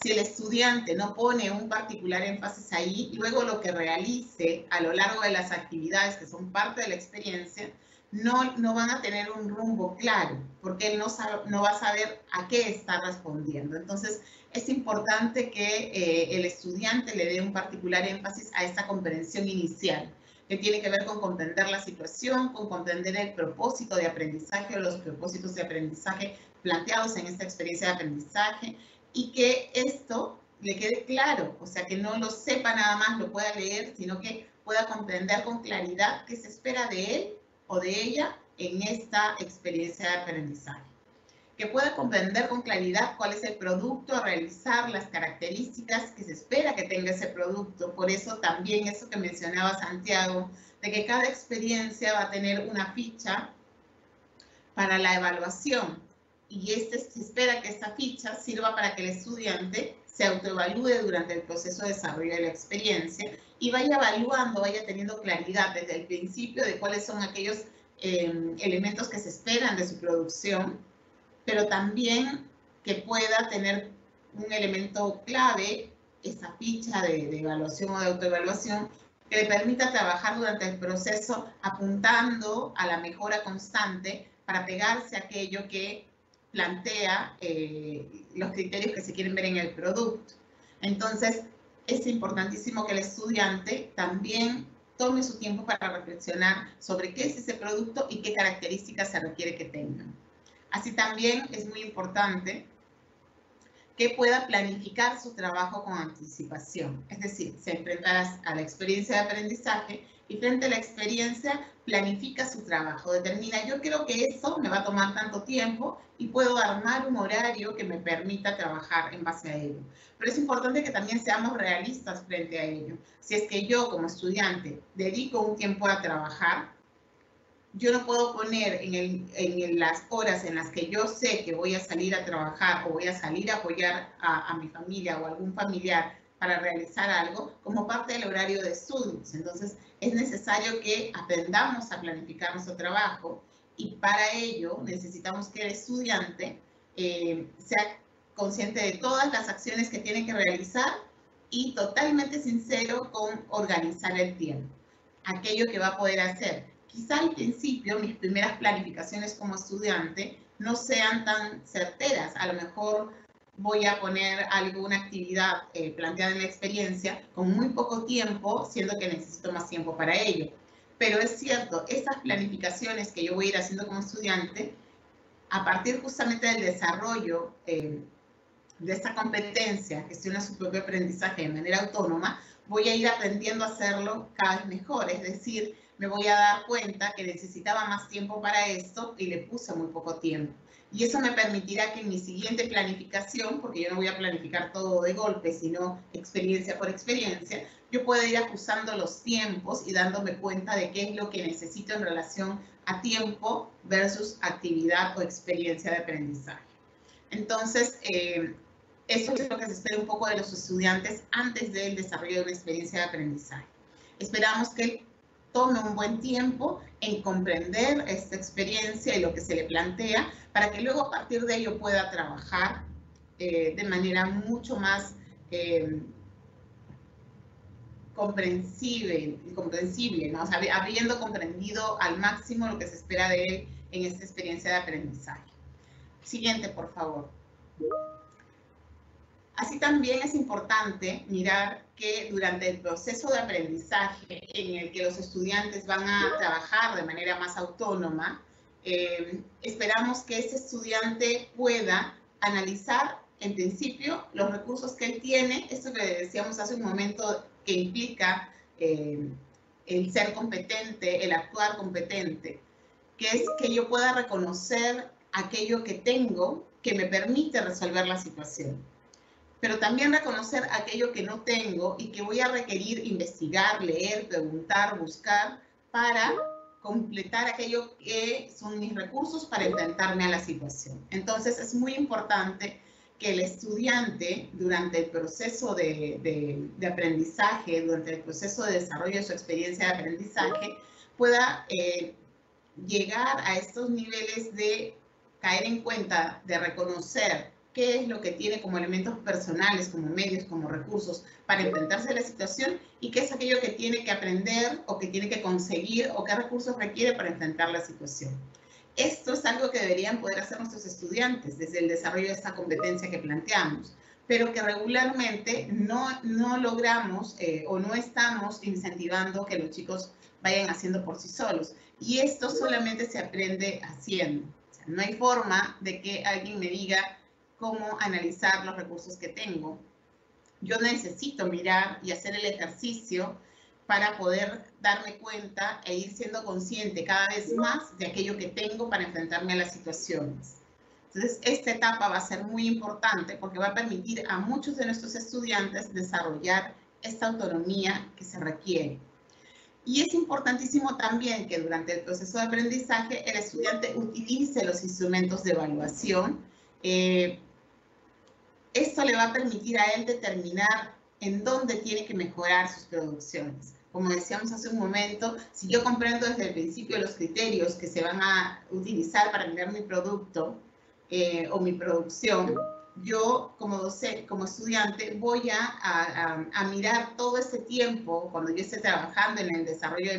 Si el estudiante no pone un particular énfasis ahí, luego lo que realice a lo largo de las actividades que son parte de la experiencia, no van a tener un rumbo claro, porque él no va a saber a qué está respondiendo. Entonces, es importante que el estudiante le dé un particular énfasis a esta comprensión inicial, que tiene que ver con comprender la situación, con comprender el propósito de aprendizaje o los propósitos de aprendizaje planteados en esta experiencia de aprendizaje y que esto le quede claro, o sea, que no lo sepa nada más, lo pueda leer, sino que pueda comprender con claridad qué se espera de él o de ella en esta experiencia de aprendizaje. Que pueda comprender con claridad cuál es el producto a realizar, las características que se espera que tenga ese producto. Por eso también eso que mencionaba Santiago, de que cada experiencia va a tener una ficha para la evaluación. Y se espera que esta ficha sirva para que el estudiante se autoevalúe durante el proceso de desarrollo de la experiencia y vaya evaluando, vaya teniendo claridad desde el principio de cuáles son aquellos elementos que se esperan de su producción, pero también que pueda tener un elemento clave, esa ficha de evaluación o de autoevaluación, que le permita trabajar durante el proceso apuntando a la mejora constante para pegarse a aquello que plantea los criterios que se quieren ver en el producto. Entonces, es importantísimo que el estudiante también tome su tiempo para reflexionar sobre qué es ese producto y qué características se requiere que tenga. Así también es muy importante que pueda planificar su trabajo con anticipación. Es decir, se enfrenta a la experiencia de aprendizaje y frente a la experiencia planifica su trabajo. Determina, yo creo que eso me va a tomar tanto tiempo y puedo armar un horario que me permita trabajar en base a ello. Pero es importante que también seamos realistas frente a ello. Si es que yo como estudiante dedico un tiempo a trabajar, yo no puedo poner en las horas en las que yo sé que voy a salir a trabajar o voy a salir a apoyar a mi familia o a algún familiar para realizar algo como parte del horario de estudios. Entonces, es necesario que aprendamos a planificar nuestro trabajo y para ello necesitamos que el estudiante sea consciente de todas las acciones que tiene que realizar y totalmente sincero con organizar el tiempo, aquello que va a poder hacer. Quizá al principio mis primeras planificaciones como estudiante no sean tan certeras. A lo mejor voy a poner alguna actividad planteada en la experiencia con muy poco tiempo, siendo que necesito más tiempo para ello. Pero es cierto, estas planificaciones que yo voy a ir haciendo como estudiante, a partir justamente del desarrollo de esta competencia, gestiona su propio aprendizaje de manera autónoma, voy a ir aprendiendo a hacerlo cada vez mejor. Es decir, me voy a dar cuenta que necesitaba más tiempo para esto y le puse muy poco tiempo. Y eso me permitirá que en mi siguiente planificación, porque yo no voy a planificar todo de golpe, sino experiencia por experiencia, yo pueda ir ajustando los tiempos y dándome cuenta de qué es lo que necesito en relación a tiempo versus actividad o experiencia de aprendizaje. Entonces, eso es lo que se espera un poco de los estudiantes antes del desarrollo de una experiencia de aprendizaje. Esperamos que tome un buen tiempo en comprender esta experiencia y lo que se le plantea, para que luego a partir de ello pueda trabajar de manera mucho más comprensible, ¿no? O sea, habiendo comprendido al máximo lo que se espera de él en esta experiencia de aprendizaje. Siguiente, por favor. Así también es importante mirar que durante el proceso de aprendizaje en el que los estudiantes van a trabajar de manera más autónoma, esperamos que ese estudiante pueda analizar en principio los recursos que él tiene, esto que decíamos hace un momento que implica el ser competente, el actuar competente, que es que yo pueda reconocer aquello que tengo que me permite resolver la situación, pero también reconocer aquello que no tengo y que voy a requerir investigar, leer, preguntar, buscar para completar aquello que son mis recursos para enfrentarme a la situación. Entonces es muy importante que el estudiante durante el proceso de aprendizaje, durante el proceso de desarrollo de su experiencia de aprendizaje, pueda llegar a estos niveles de caer en cuenta, de reconocer qué es lo que tiene como elementos personales, como medios, como recursos para enfrentarse a la situación y qué es aquello que tiene que aprender o que tiene que conseguir o qué recursos requiere para enfrentar la situación. Esto es algo que deberían poder hacer nuestros estudiantes desde el desarrollo de esta competencia que planteamos, pero que regularmente no logramos o no estamos incentivando que los chicos vayan haciendo por sí solos. Y esto solamente se aprende haciendo. No hay forma de que alguien me diga cómo analizar los recursos que tengo. Yo necesito mirar y hacer el ejercicio para poder darme cuenta e ir siendo consciente cada vez más de aquello que tengo para enfrentarme a las situaciones. Entonces, esta etapa va a ser muy importante porque va a permitir a muchos de nuestros estudiantes desarrollar esta autonomía que se requiere. Y es importantísimo también que durante el proceso de aprendizaje el estudiante utilice los instrumentos de evaluación. Esto le va a permitir a él determinar en dónde tiene que mejorar sus producciones. Como decíamos hace un momento, si yo comprendo desde el principio los criterios que se van a utilizar para mirar mi producto o mi producción, yo como docente, como estudiante, voy a mirar todo ese tiempo, cuando yo esté trabajando en el desarrollo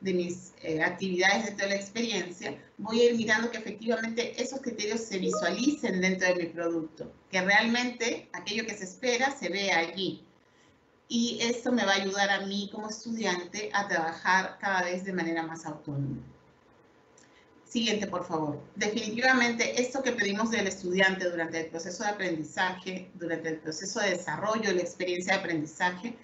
de mis actividades dentro de la experiencia, voy a ir mirando que efectivamente esos criterios se visualicen dentro de mi producto, que realmente aquello que se espera se vea allí. Y esto me va a ayudar a mí como estudiante a trabajar cada vez de manera más autónoma. Siguiente, por favor. Definitivamente, esto que pedimos del estudiante durante el proceso de aprendizaje, durante el proceso de desarrollo, la experiencia de aprendizaje,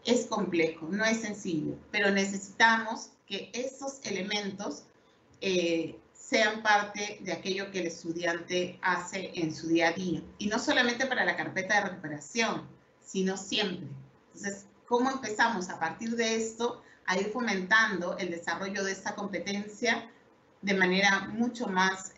es complejo, no es sencillo, pero necesitamos que estos elementos sean parte de aquello que el estudiante hace en su día a día. Y no solamente para la carpeta de recuperación, sino siempre. Entonces, ¿cómo empezamos a partir de esto a ir fomentando el desarrollo de esta competencia de manera mucho más,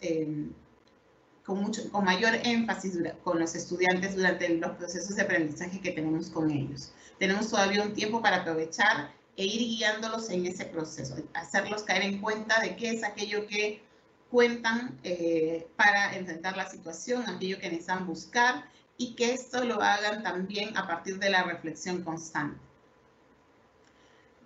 con mayor énfasis con los estudiantes durante los procesos de aprendizaje que tenemos con ellos? Tenemos todavía un tiempo para aprovechar e ir guiándolos en ese proceso, hacerlos caer en cuenta de qué es aquello que cuentan para enfrentar la situación, aquello que necesitan buscar, y que esto lo hagan también a partir de la reflexión constante.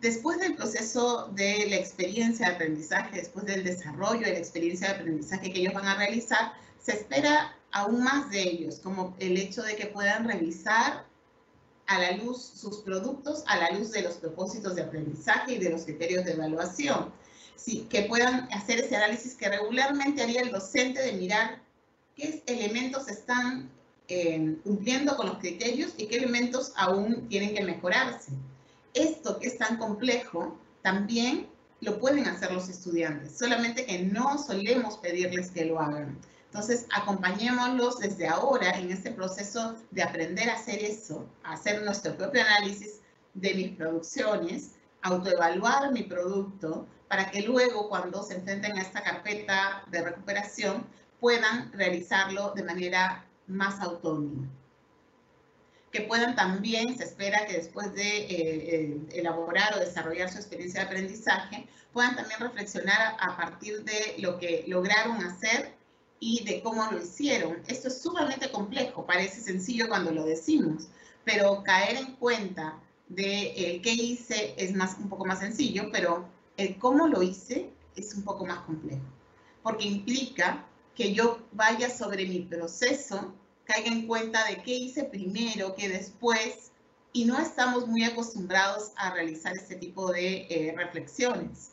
Después del proceso de la experiencia de aprendizaje, después del desarrollo de la experiencia de aprendizaje que ellos van a realizar, se espera aún más de ellos, como el hecho de que puedan revisar a la luz sus productos, a la luz de los propósitos de aprendizaje y de los criterios de evaluación. Sí, que puedan hacer ese análisis que regularmente haría el docente de mirar qué elementos están cumpliendo con los criterios y qué elementos aún tienen que mejorarse. Esto que es tan complejo, también lo pueden hacer los estudiantes, solamente que no solemos pedirles que lo hagan. Entonces, acompañémoslos desde ahora en este proceso de aprender a hacer eso, a hacer nuestro propio análisis de mis producciones, autoevaluar mi producto, para que luego, cuando se enfrenten a esta carpeta de recuperación, puedan realizarlo de manera más autónoma. Que puedan también, se espera que después de elaborar o desarrollar su experiencia de aprendizaje, puedan también reflexionar a partir de lo que lograron hacer y de cómo lo hicieron. Esto es sumamente complejo, parece sencillo cuando lo decimos, pero caer en cuenta de el qué hice es un poco más sencillo, pero el cómo lo hice es un poco más complejo, porque implica que yo vaya sobre mi proceso, caiga en cuenta de qué hice primero, qué después, y no estamos muy acostumbrados a realizar este tipo de reflexiones.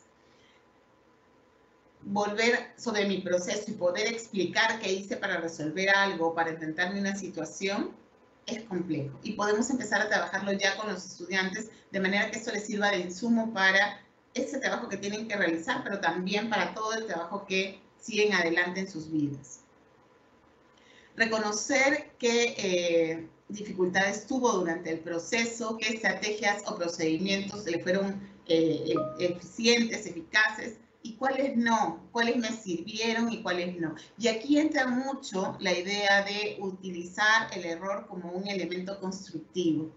Volver sobre mi proceso y poder explicar qué hice para resolver algo, para enfrentarme a una situación, es complejo. Y podemos empezar a trabajarlo ya con los estudiantes, de manera que esto les sirva de insumo para ese trabajo que tienen que realizar, pero también para todo el trabajo que siguen adelante en sus vidas. Reconocer qué dificultades tuvo durante el proceso, qué estrategias o procedimientos le fueron eficientes, eficaces, y cuáles no, cuáles me sirvieron y cuáles no. Y aquí entra mucho la idea de utilizar el error como un elemento constructivo.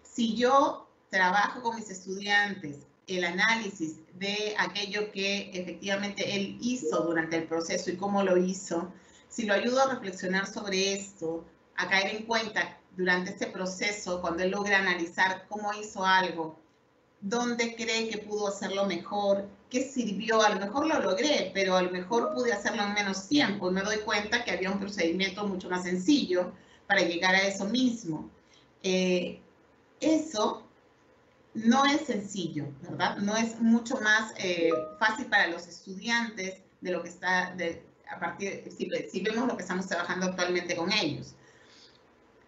Si yo trabajo con mis estudiantes el análisis de aquello que efectivamente él hizo durante el proceso y cómo lo hizo, si lo ayudo a reflexionar sobre esto, a caer en cuenta durante este proceso, cuando él logra analizar cómo hizo algo, dónde cree que pudo hacerlo mejor, qué sirvió, a lo mejor lo logré, pero a lo mejor pude hacerlo en menos tiempo y me doy cuenta que había un procedimiento mucho más sencillo para llegar a eso mismo. Eso no es sencillo, ¿verdad? No es mucho más fácil para los estudiantes de lo que está si vemos lo que estamos trabajando actualmente con ellos.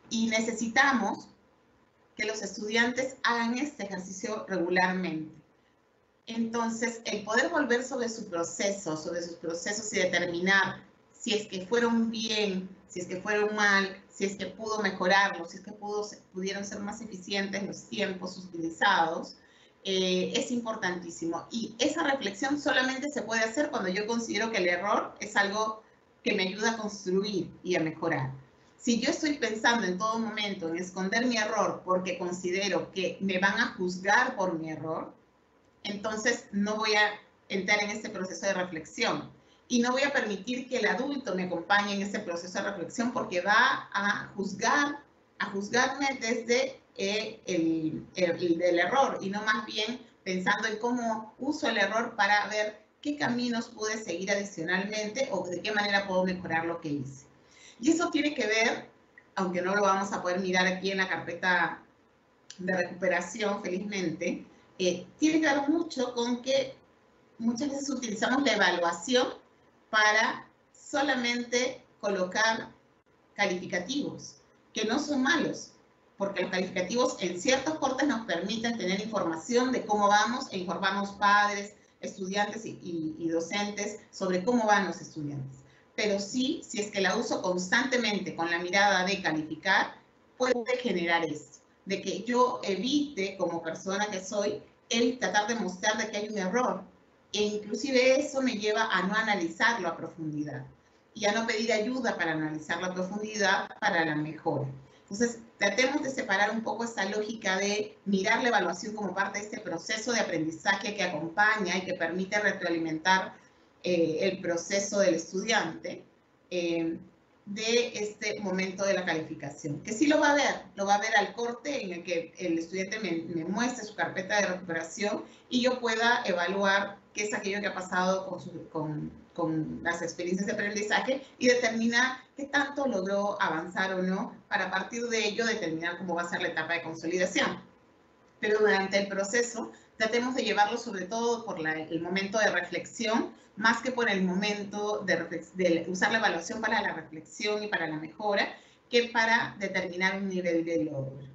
Y necesitamos que los estudiantes hagan este ejercicio regularmente. Entonces, el poder volver sobre sus procesos y determinar si es que fueron bien, si es que fueron mal, si es que pudo mejorarlos, si es que pudieron ser más eficientes los tiempos utilizados, es importantísimo. Y esa reflexión solamente se puede hacer cuando yo considero que el error es algo que me ayuda a construir y a mejorar. Si yo estoy pensando en todo momento en esconder mi error porque considero que me van a juzgar por mi error, entonces no voy a entrar en este proceso de reflexión y no voy a permitir que el adulto me acompañe en ese proceso de reflexión porque va a juzgarme desde el error y no más bien pensando en cómo uso el error para ver qué caminos pude seguir adicionalmente o de qué manera puedo mejorar lo que hice. Y eso tiene que ver, aunque no lo vamos a poder mirar aquí en la carpeta de recuperación, felizmente, tiene que ver mucho con que muchas veces utilizamos la evaluación para solamente colocar calificativos, que no son malos, porque los calificativos en ciertos cortes nos permiten tener información de cómo vamos e informamos padres, estudiantes y docentes sobre cómo van los estudiantes. Pero sí, si es que la uso constantemente con la mirada de calificar, puede generar esto, de que yo evite, como persona que soy, el tratar de mostrar de que hay un error. E inclusive eso me lleva a no analizarlo a profundidad y a no pedir ayuda para analizarlo a profundidad para la mejora. Entonces, tratemos de separar un poco esa lógica de mirar la evaluación como parte de este proceso de aprendizaje que acompaña y que permite retroalimentar el proceso del estudiante de este momento de la calificación, que sí lo va a ver al corte en el que el estudiante me muestre su carpeta de recuperación y yo pueda evaluar qué es aquello que ha pasado con las experiencias de aprendizaje y determinar qué tanto logró avanzar o no, para a partir de ello determinar cómo va a ser la etapa de consolidación. Pero durante el proceso tratemos de llevarlo sobre todo por el momento de reflexión, más que por el momento de usar la evaluación para la reflexión y para la mejora, que para determinar un nivel de logro.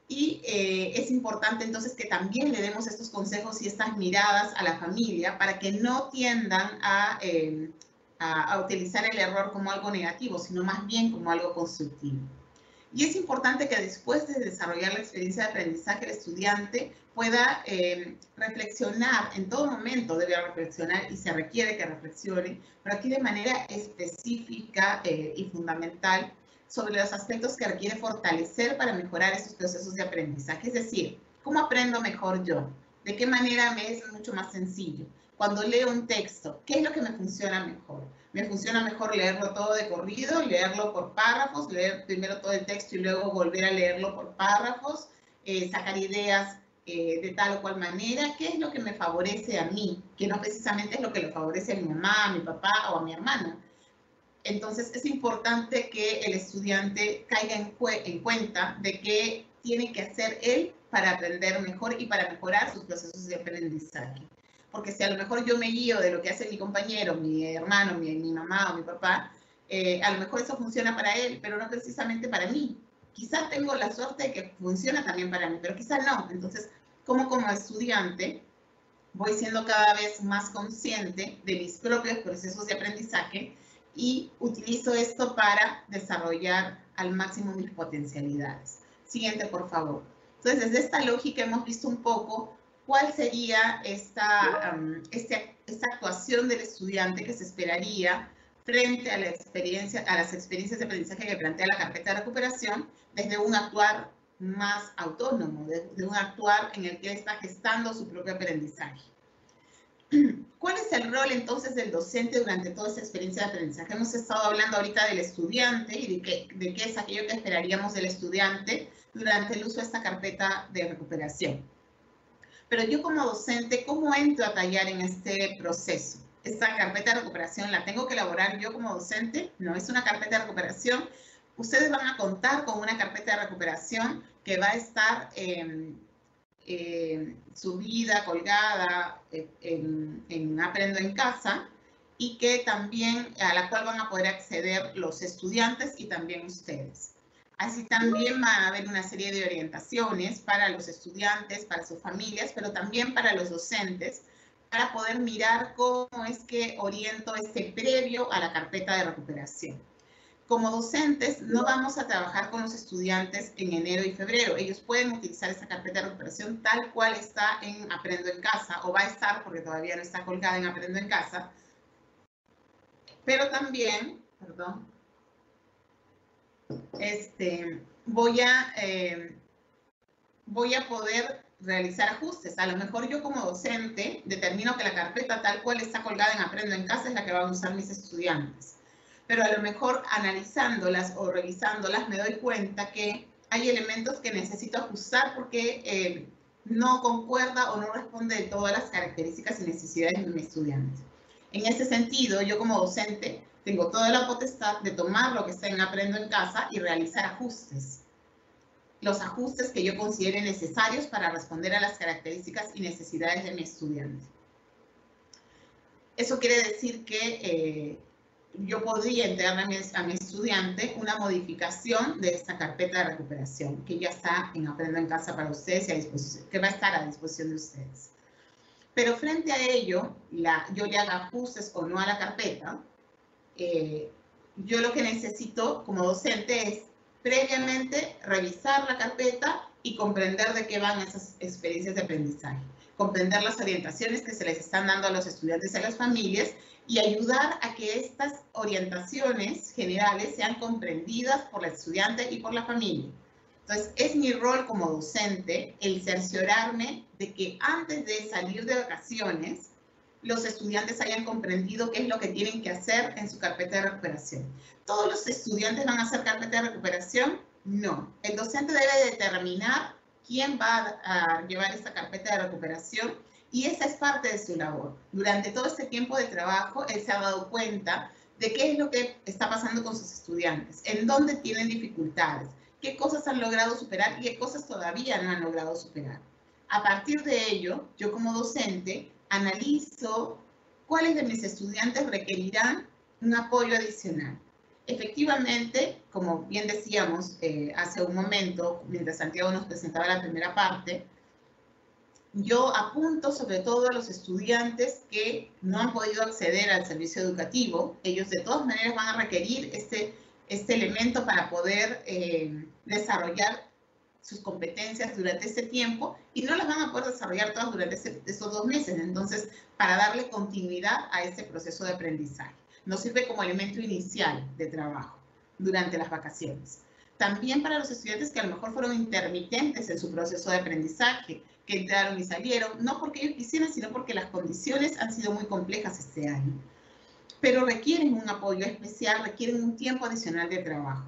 Y es importante entonces que también le demos estos consejos y estas miradas a la familia para que no tiendan a utilizar el error como algo negativo, sino más bien como algo constructivo. Y es importante que después de desarrollar la experiencia de aprendizaje, el estudiante pueda reflexionar, en todo momento debe reflexionar y se requiere que reflexione, pero aquí de manera específica y fundamental sobre los aspectos que requiere fortalecer para mejorar esos procesos de aprendizaje. Es decir, ¿cómo aprendo mejor yo? ¿De qué manera me es mucho más sencillo? Cuando leo un texto, ¿qué es lo que me funciona mejor? Me funciona mejor leerlo todo de corrido, leerlo por párrafos, leer primero todo el texto y luego volver a leerlo por párrafos, sacar ideas de tal o cual manera. ¿Qué es lo que me favorece a mí? Que no precisamente es lo que le favorece a mi mamá, a mi papá o a mi hermano. Entonces es importante que el estudiante caiga en cuenta de qué tiene que hacer él para aprender mejor y para mejorar sus procesos de aprendizaje. Porque si a lo mejor yo me guío de lo que hace mi compañero, mi hermano, mi mamá o mi papá, a lo mejor eso funciona para él, pero no precisamente para mí. Quizás tengo la suerte de que funciona también para mí, pero quizás no. Entonces, como estudiante, voy siendo cada vez más consciente de mis propios procesos de aprendizaje y utilizo esto para desarrollar al máximo mis potencialidades. Siguiente, por favor. Entonces, desde esta lógica hemos visto un poco cuál sería esta actuación del estudiante que se esperaría frente a las experiencias de aprendizaje que plantea la carpeta de recuperación, desde un actuar más autónomo, de un actuar en el que él está gestando su propio aprendizaje. ¿Cuál es el rol entonces del docente durante toda esa experiencia de aprendizaje? Hemos estado hablando ahorita del estudiante y de qué es aquello que esperaríamos del estudiante durante el uso de esta carpeta de recuperación. Pero yo como docente, ¿cómo entro a tallar en este proceso? Esta carpeta de recuperación, ¿la tengo que elaborar yo como docente? No, es una carpeta de recuperación. Ustedes van a contar con una carpeta de recuperación que va a estar subida, colgada en Aprendo en Casa, y que también a la cual van a poder acceder los estudiantes y también ustedes. Así también va a haber una serie de orientaciones para los estudiantes, para sus familias, pero también para los docentes, para poder mirar cómo es que oriento este previo a la carpeta de recuperación. Como docentes, no vamos a trabajar con los estudiantes en enero y febrero. Ellos pueden utilizar esta carpeta de recuperación tal cual está en Aprendo en Casa, o va a estar, porque todavía no está colgada en Aprendo en Casa. Pero también, perdón, voy a poder realizar ajustes. A lo mejor yo como docente determino que la carpeta tal cual está colgada en Aprendo en Casa es la que van a usar mis estudiantes. Pero a lo mejor analizándolas o revisándolas me doy cuenta que hay elementos que necesito ajustar porque no concuerda o no responde de todas las características y necesidades de mis estudiantes. En ese sentido, yo como docente tengo toda la potestad de tomar lo que está en Aprendo en Casa y realizar ajustes. Los ajustes que yo considere necesarios para responder a las características y necesidades de mi estudiante. Eso quiere decir que yo podría entregar a mi estudiante una modificación de esta carpeta de recuperación que ya está en Aprendo en Casa para ustedes y a disposición, que va a estar a disposición de ustedes. Pero frente a ello, yo le haga ajustes o no a la carpeta, yo lo que necesito como docente es previamente revisar la carpeta y comprender de qué van esas experiencias de aprendizaje, comprender las orientaciones que se les están dando a los estudiantes y a las familias y ayudar a que estas orientaciones generales sean comprendidas por el estudiante y por la familia. Entonces, es mi rol como docente el cerciorarme de que antes de salir de vacaciones, los estudiantes hayan comprendido qué es lo que tienen que hacer en su carpeta de recuperación. ¿Todos los estudiantes van a hacer carpeta de recuperación? No. El docente debe determinar quién va a llevar esta carpeta de recuperación y esa es parte de su labor. Durante todo este tiempo de trabajo, él se ha dado cuenta de qué es lo que está pasando con sus estudiantes, en dónde tienen dificultades, qué cosas han logrado superar y qué cosas todavía no han logrado superar. A partir de ello, yo como docente analizo cuáles de mis estudiantes requerirán un apoyo adicional. Efectivamente, como bien decíamos hace un momento, mientras Santiago nos presentaba la primera parte, yo apunto sobre todo a los estudiantes que no han podido acceder al servicio educativo. Ellos de todas maneras van a requerir este elemento para poder desarrollar sus competencias durante este tiempo y no las van a poder desarrollar todas durante esos 2 meses. Entonces, para darle continuidad a este proceso de aprendizaje. Nos sirve como elemento inicial de trabajo durante las vacaciones. También para los estudiantes que a lo mejor fueron intermitentes en su proceso de aprendizaje, que entraron y salieron, no porque ellos quisieran, sino porque las condiciones han sido muy complejas este año. Pero requieren un apoyo especial, requieren un tiempo adicional de trabajo.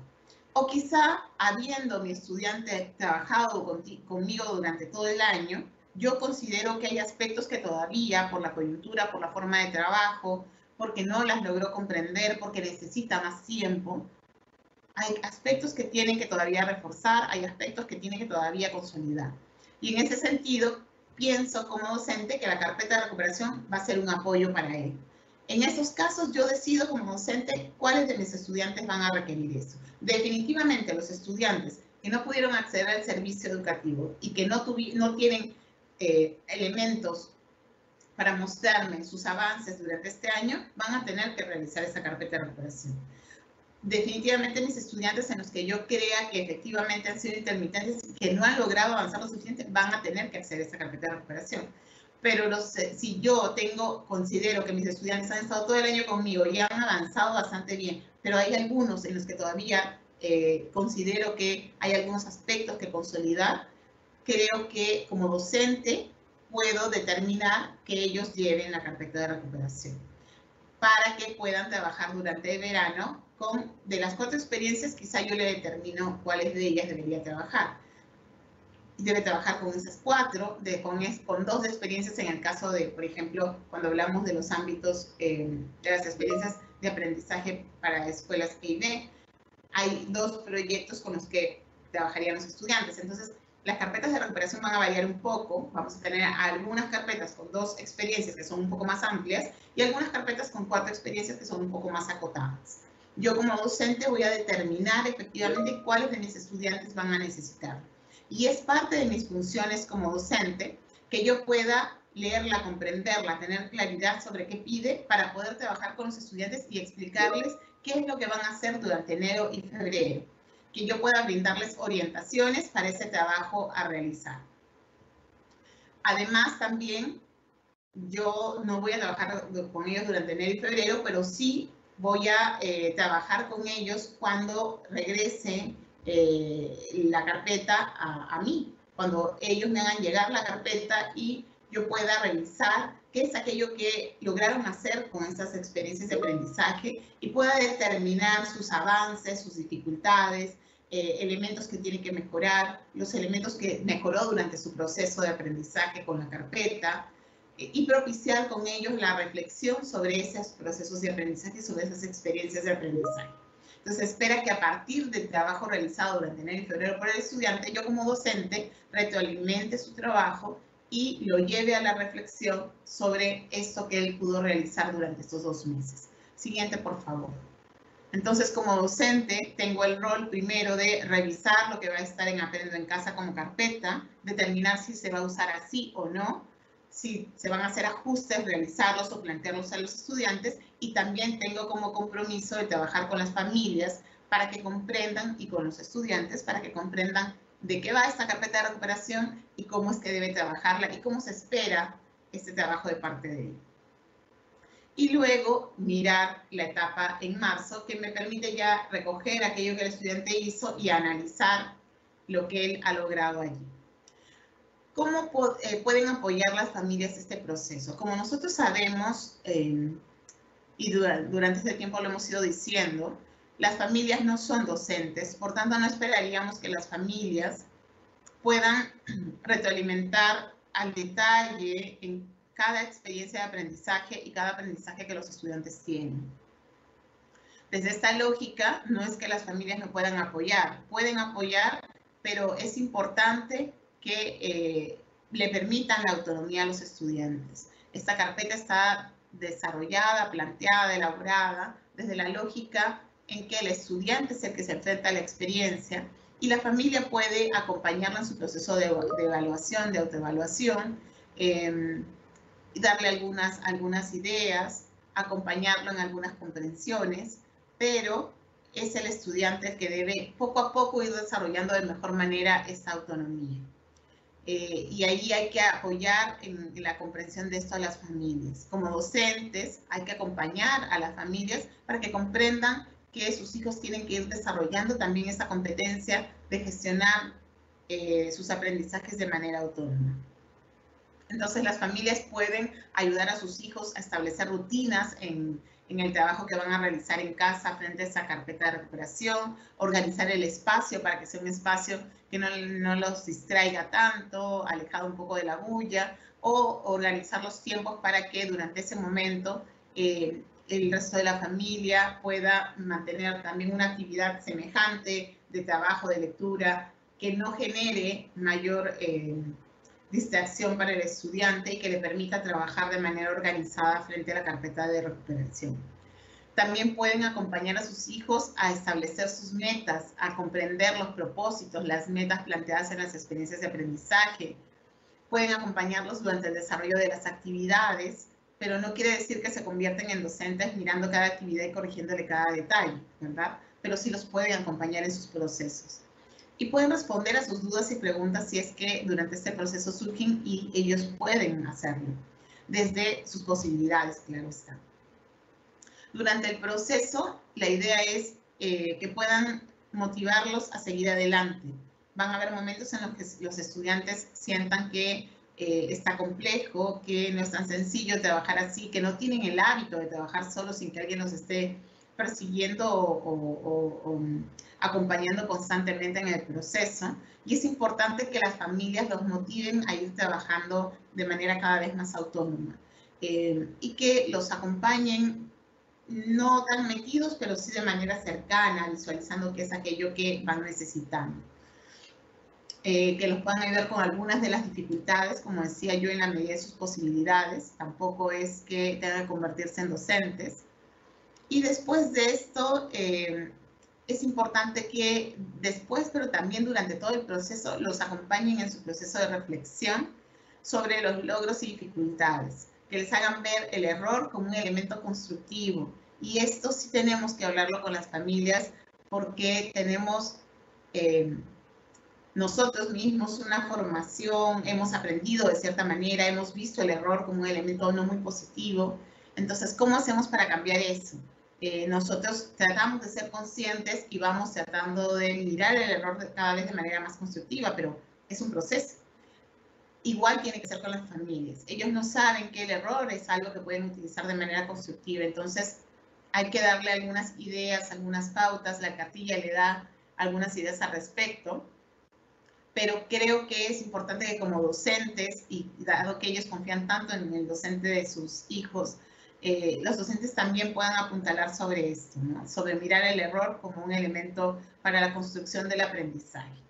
O quizá, habiendo mi estudiante trabajado conmigo durante todo el año, yo considero que hay aspectos que todavía, por la coyuntura, por la forma de trabajo, porque no las logró comprender, porque necesita más tiempo, hay aspectos que tienen que todavía reforzar, hay aspectos que tienen que todavía consolidar. Y en ese sentido, pienso como docente que la carpeta de recuperación va a ser un apoyo para él. En esos casos, yo decido como docente cuáles de mis estudiantes van a requerir eso. Definitivamente, los estudiantes que no pudieron acceder al servicio educativo y que no tienen elementos para mostrarme sus avances durante este año, van a tener que realizar esa carpeta de recuperación. Definitivamente mis estudiantes en los que yo crea que efectivamente han sido intermitentes y que no han logrado avanzar lo suficiente, van a tener que acceder a esa carpeta de recuperación. Pero si yo considero que mis estudiantes han estado todo el año conmigo y han avanzado bastante bien, pero hay algunos en los que todavía considero que hay algunos aspectos que consolidar, creo que como docente puedo determinar que ellos lleven la carpeta de recuperación para que puedan trabajar durante el verano de las 4 experiencias, quizá yo le determino cuáles de ellas debería trabajar. Debe trabajar con esas 4, con 2 experiencias en el caso de, por ejemplo, cuando hablamos de los ámbitos de las experiencias de aprendizaje para escuelas EIB, hay 2 proyectos con los que trabajarían los estudiantes. Entonces, Las carpetas de recuperación van a variar un poco. Vamos a tener algunas carpetas con 2 experiencias que son un poco más amplias y algunas carpetas con 4 experiencias que son un poco más acotadas. Yo como docente voy a determinar efectivamente cuáles de mis estudiantes van a necesitar. Y es parte de mis funciones como docente que yo pueda leerla, comprenderla, tener claridad sobre qué pide para poder trabajar con los estudiantes y explicarles qué es lo que van a hacer durante enero y febrero. Que yo pueda brindarles orientaciones para ese trabajo a realizar. Además, también yo no voy a trabajar con ellos durante enero y febrero, pero sí voy a trabajar con ellos cuando regrese la carpeta a mí, cuando ellos me hagan llegar la carpeta y yo pueda revisar qué es aquello que lograron hacer con estas experiencias de aprendizaje y pueda determinar sus avances, sus dificultades, elementos que tiene que mejorar, los elementos que mejoró durante su proceso de aprendizaje con la carpeta, y propiciar con ellos la reflexión sobre esos procesos de aprendizaje, sobre esas experiencias de aprendizaje. Entonces, espera que a partir del trabajo realizado durante enero y febrero por el estudiante, yo como docente retroalimente su trabajo y lo lleve a la reflexión sobre esto que él pudo realizar durante estos 2 meses. Siguiente, por favor. Entonces, como docente, tengo el rol primero de revisar lo que va a estar en Aprendo en Casa como carpeta, determinar si se va a usar así o no, si se van a hacer ajustes, realizarlos o plantearlos a los estudiantes, y también tengo como compromiso de trabajar con las familias para que comprendan, y con los estudiantes para que comprendan de qué va esta carpeta de recuperación y cómo es que debe trabajarla y cómo se espera este trabajo de parte de él. Y luego mirar la etapa en marzo, que me permite ya recoger aquello que el estudiante hizo y analizar lo que él ha logrado allí. ¿Cómo pueden apoyar las familias este proceso? Como nosotros sabemos, y durante este tiempo lo hemos ido diciendo, las familias no son docentes, por tanto no esperaríamos que las familias puedan retroalimentar al detalle en cada experiencia de aprendizaje y cada aprendizaje que los estudiantes tienen. Desde esta lógica, no es que las familias no puedan apoyar, pero es importante que le permitan la autonomía a los estudiantes. Esta carpeta está desarrollada, planteada, elaborada desde la lógica en que el estudiante es el que se enfrenta a la experiencia y la familia puede acompañarlo en su proceso de evaluación, de autoevaluación, y darle algunas ideas, acompañarlo en algunas comprensiones, pero es el estudiante el que debe poco a poco ir desarrollando de mejor manera esa autonomía. Y ahí hay que apoyar en la comprensión de esto a las familias. Como docentes hay que acompañar a las familias para que comprendan que sus hijos tienen que ir desarrollando también esa competencia de gestionar sus aprendizajes de manera autónoma. Entonces las familias pueden ayudar a sus hijos a establecer rutinas en el trabajo que van a realizar en casa frente a esa carpeta de recuperación, organizar el espacio para que sea un espacio que no los distraiga tanto, alejado un poco de la bulla, o organizar los tiempos para que durante ese momento el resto de la familia pueda mantener también una actividad semejante de trabajo, de lectura, que no genere mayor distracción para el estudiante y que le permita trabajar de manera organizada frente a la carpeta de recuperación. También pueden acompañar a sus hijos a establecer sus metas, a comprender los propósitos, las metas planteadas en las experiencias de aprendizaje. Pueden acompañarlos durante el desarrollo de las actividades, pero no quiere decir que se convierten en docentes mirando cada actividad y corrigiéndole cada detalle, ¿verdad? Pero sí los pueden acompañar en sus procesos. Y pueden responder a sus dudas y preguntas si es que durante este proceso surgen y ellos pueden hacerlo, desde sus posibilidades, claro está. Durante el proceso, la idea es que puedan motivarlos a seguir adelante. Van a haber momentos en los que los estudiantes sientan que está complejo, que no es tan sencillo trabajar así, que no tienen el hábito de trabajar solos sin que alguien los esté persiguiendo o acompañando constantemente en el proceso. Y es importante que las familias los motiven a ir trabajando de manera cada vez más autónoma y que los acompañen no tan metidos, pero sí de manera cercana, visualizando qué es aquello que van necesitando. que los puedan ayudar con algunas de las dificultades, como decía yo, en la medida de sus posibilidades. Tampoco es que tengan que convertirse en docentes. Y después de esto, es importante que después, pero también durante todo el proceso, los acompañen en su proceso de reflexión sobre los logros y dificultades, que les hagan ver el error como un elemento constructivo. Y esto sí tenemos que hablarlo con las familias, porque tenemos nosotros mismos una formación, hemos aprendido de cierta manera, hemos visto el error como un elemento no muy positivo. Entonces, ¿cómo hacemos para cambiar eso? Nosotros tratamos de ser conscientes y vamos tratando de mirar el error cada vez de manera más constructiva, pero es un proceso. Igual tiene que ser con las familias. Ellos no saben que el error es algo que pueden utilizar de manera constructiva, entonces hay que darle algunas ideas, algunas pautas. La cartilla le da algunas ideas al respecto, pero creo que es importante que como docentes, y dado que ellos confían tanto en el docente de sus hijos, los docentes también puedan apuntalar sobre esto, ¿no? Sobre mirar el error como un elemento para la construcción del aprendizaje.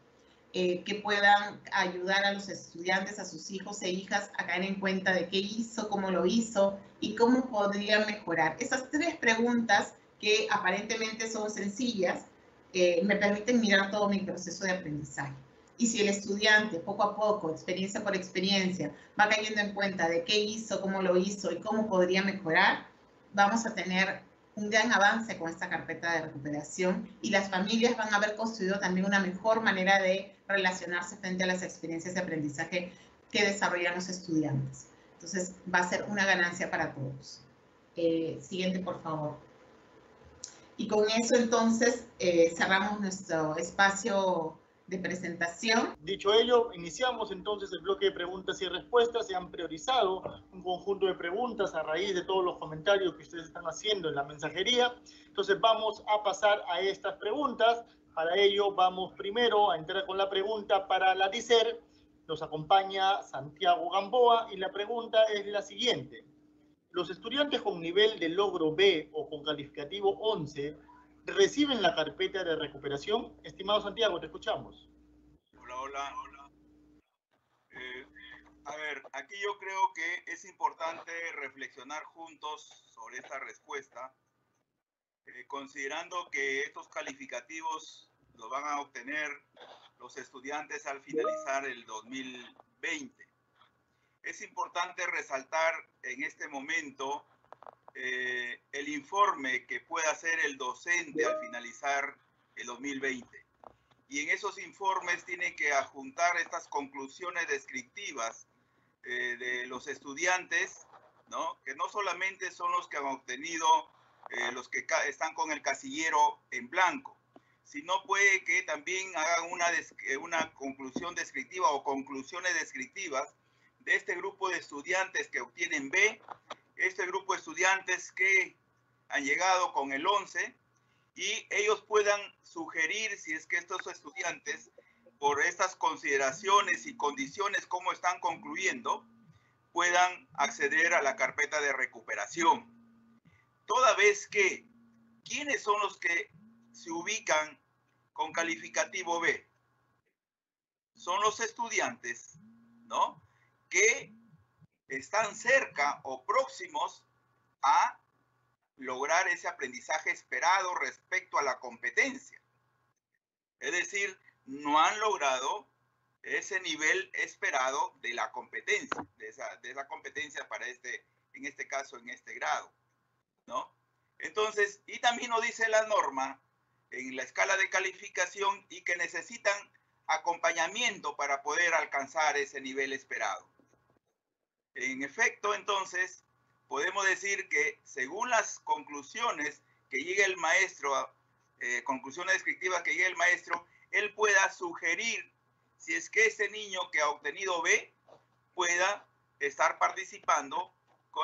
Que puedan ayudar a los estudiantes, a sus hijos e hijas, a caer en cuenta de qué hizo, cómo lo hizo y cómo podría mejorar. Esas 3 preguntas, que aparentemente son sencillas, me permiten mirar todo mi proceso de aprendizaje. Y si el estudiante, poco a poco, experiencia por experiencia, va cayendo en cuenta de qué hizo, cómo lo hizo y cómo podría mejorar, vamos a tener un gran avance con esta carpeta de recuperación, y las familias van a haber construido también una mejor manera de relacionarse frente a las experiencias de aprendizaje que desarrollan los estudiantes. Entonces, va a ser una ganancia para todos. Siguiente, por favor. Y con eso, entonces, cerramos nuestro espacio de presentación. Dicho ello, iniciamos entonces el bloque de preguntas y respuestas. Se han priorizado un conjunto de preguntas a raíz de todos los comentarios que ustedes están haciendo en la mensajería. Entonces vamos a pasar a estas preguntas. Para ello vamos primero a entrar con la pregunta para la DICER. Nos acompaña Santiago Gamboa y la pregunta es la siguiente. ¿Los estudiantes con nivel de logro B o con calificativo 11 reciben la carpeta de recuperación? Estimado Santiago, te escuchamos. Hola. A ver, aquí yo creo que es importante reflexionar juntos sobre esta respuesta, considerando que estos calificativos los van a obtener los estudiantes al finalizar el 2020. Es importante resaltar en este momento el informe que pueda hacer el docente al finalizar el 2020. Y en esos informes tiene que adjuntar estas conclusiones descriptivas de los estudiantes, ¿no? Que no solamente son los que han obtenido, los que están con el casillero en blanco, sino puede que también hagan una conclusión descriptiva o conclusiones descriptivas de este grupo de estudiantes que obtienen B, este grupo de estudiantes que han llegado con el 11, y ellos puedan sugerir si es que estos estudiantes, por estas consideraciones y condiciones como están concluyendo, puedan acceder a la carpeta de recuperación. Toda vez que, ¿quiénes son los que se ubican con calificativo B? Son los estudiantes, ¿no?, que están cerca o próximos a lograr ese aprendizaje esperado respecto a la competencia. Es decir, no han logrado ese nivel esperado de la competencia, de esa competencia para en este caso, en este grado, ¿no? Entonces, y también nos dice la norma en la escala de calificación y que necesitan acompañamiento para poder alcanzar ese nivel esperado. En efecto, entonces, podemos decir que según las conclusiones que llegue el maestro, conclusiones descriptivas que llegue el maestro, él pueda sugerir si es que ese niño que ha obtenido B pueda estar participando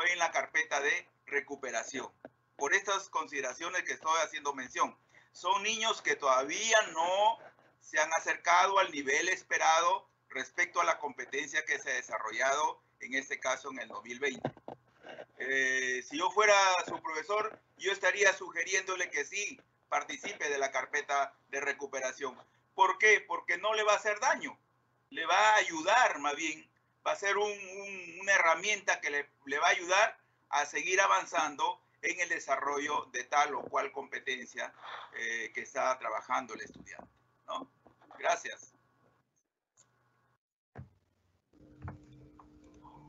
en la carpeta de recuperación. Por estas consideraciones que estoy haciendo mención, son niños que todavía no se han acercado al nivel esperado respecto a la competencia que se ha desarrollado, en este caso en el 2020. Si yo fuera su profesor, yo estaría sugiriéndole que sí participe de la carpeta de recuperación. ¿Por qué? Porque no le va a hacer daño. le va a ayudar, más bien, va a ser una herramienta que le va a ayudar a seguir avanzando en el desarrollo de tal o cual competencia que está trabajando el estudiante, ¿no? Gracias.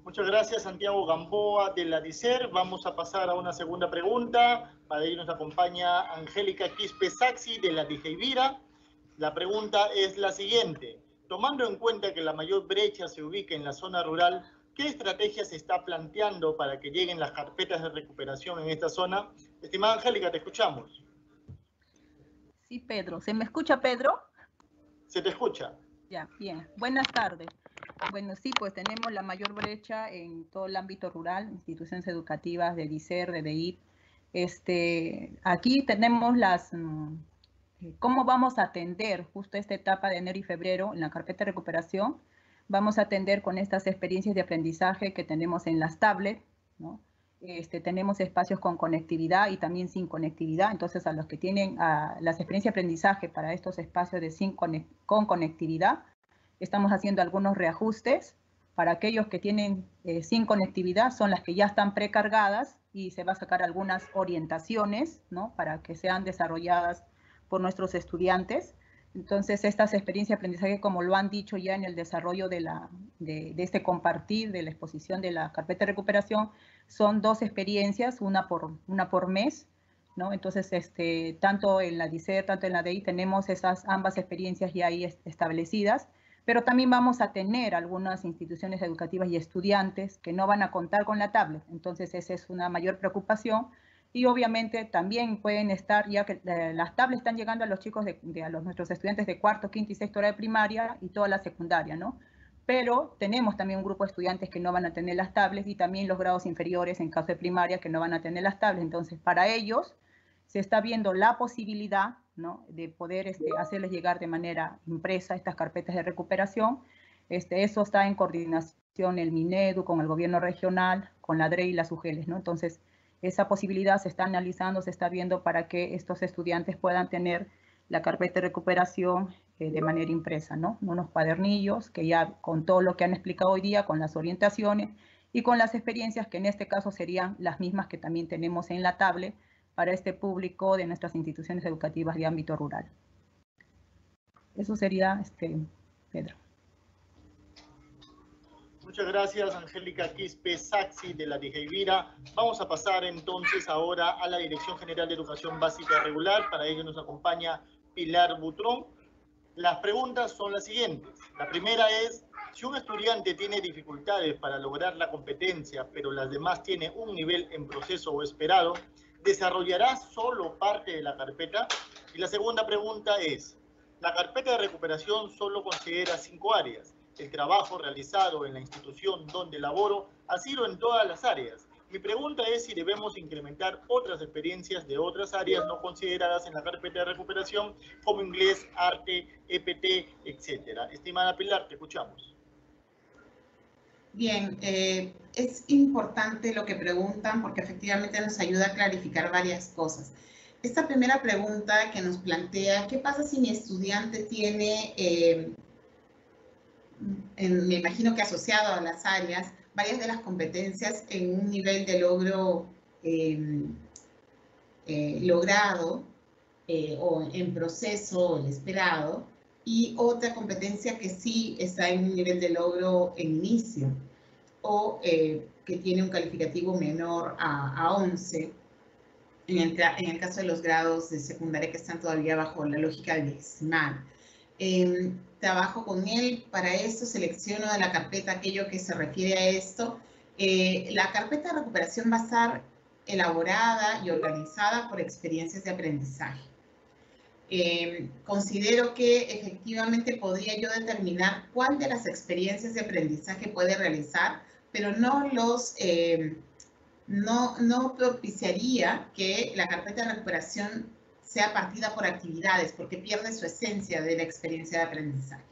Muchas gracias, Santiago Gamboa de la DICER. Vamos a pasar a una segunda pregunta. Para ello nos acompaña Angélica Quispe Saxi de la DIGEIVIRA. La pregunta es la siguiente. Tomando en cuenta que la mayor brecha se ubica en la zona rural, ¿qué estrategia se está planteando para que lleguen las carpetas de recuperación en esta zona? Estimada Angélica, te escuchamos. Sí, Pedro. ¿Se me escucha, Pedro? Se te escucha. Ya, bien. Buenas tardes. Bueno, sí, pues tenemos la mayor brecha en todo el ámbito rural, instituciones educativas de DICER, de DEIP. Aquí tenemos cómo vamos a atender justo esta etapa de enero y febrero en la carpeta de recuperación. Vamos a atender con estas experiencias de aprendizaje que tenemos en las tablets, ¿no? Tenemos espacios con conectividad y también sin conectividad. Entonces, a los que tienen las experiencias de aprendizaje para estos espacios con conectividad, estamos haciendo algunos reajustes. Para aquellos que tienen sin conectividad, son las que ya están precargadas y se va a sacar algunas orientaciones, ¿no? Para que sean desarrolladas por nuestros estudiantes. Entonces, estas experiencias de aprendizaje, como lo han dicho ya en el desarrollo de este compartir, de la exposición de la carpeta de recuperación, son 2 experiencias, una por mes, ¿no? Entonces, tanto en la DICER, tanto en la DEI, tenemos ambas experiencias ya ahí establecidas, pero también vamos a tener algunas instituciones educativas y estudiantes que no van a contar con la tablet. Entonces, esa es una mayor preocupación. Y obviamente también pueden estar, ya que las tablets están llegando a los chicos, nuestros estudiantes de cuarto, quinto y sexto grado de primaria y toda la secundaria, ¿no? Pero tenemos también un grupo de estudiantes que no van a tener las tablets y también los grados inferiores en caso de primaria que no van a tener las tablets. Entonces, para ellos se está viendo la posibilidad, ¿no? De poder hacerles llegar de manera impresa estas carpetas de recuperación. Eso está en coordinación el Minedu con el gobierno regional, con la DRE y las UGELES, ¿no? Entonces, esa posibilidad se está analizando, se está viendo para que estos estudiantes puedan tener la carpeta de recuperación de manera impresa, ¿no? Unos cuadernillos que ya con todo lo que han explicado hoy día, con las orientaciones y con las experiencias que en este caso serían las mismas que también tenemos en la tablet para este público de nuestras instituciones educativas de ámbito rural. Eso sería, Pedro. Muchas gracias, Angélica Quispe Saxi de la DIGEIVIRA. Vamos a pasar entonces ahora a la Dirección General de Educación Básica Regular. Para ello nos acompaña Pilar Butrón. Las preguntas son las siguientes. La primera es, si un estudiante tiene dificultades para lograr la competencia, pero las demás tienen un nivel en proceso o esperado, ¿desarrollará solo parte de la carpeta? Y la segunda pregunta es, la carpeta de recuperación solo considera 5 áreas. El trabajo realizado en la institución donde laboro ha sido en todas las áreas. Mi pregunta es si debemos incrementar otras experiencias de otras áreas no consideradas en la carpeta de recuperación, como inglés, arte, EPT, etc. Estimada Pilar, te escuchamos. Bien, es importante lo que preguntan porque efectivamente nos ayuda a clarificar varias cosas. Esta primera pregunta que nos plantea, ¿qué pasa si mi estudiante tiene, me imagino que asociado a las áreas, varias de las competencias en un nivel de logro logrado o en proceso o en esperado, y otra competencia que sí está en un nivel de logro en inicio o que tiene un calificativo menor a 11 en el caso de los grados de secundaria que están todavía bajo la lógica decimal. Trabajo con él, para esto selecciono de la carpeta aquello que se refiere a esto. La carpeta de recuperación va a estar elaborada y organizada por experiencias de aprendizaje. Considero que efectivamente podría yo determinar cuál de las experiencias de aprendizaje puede realizar, pero no propiciaría que la carpeta de recuperación sea partida por actividades, porque pierde su esencia de la experiencia de aprendizaje.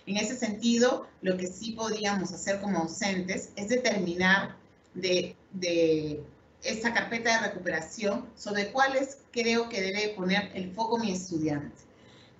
En ese sentido, lo que sí podríamos hacer como docentes es determinar de esta carpeta de recuperación sobre cuáles creo que debe poner el foco mi estudiante.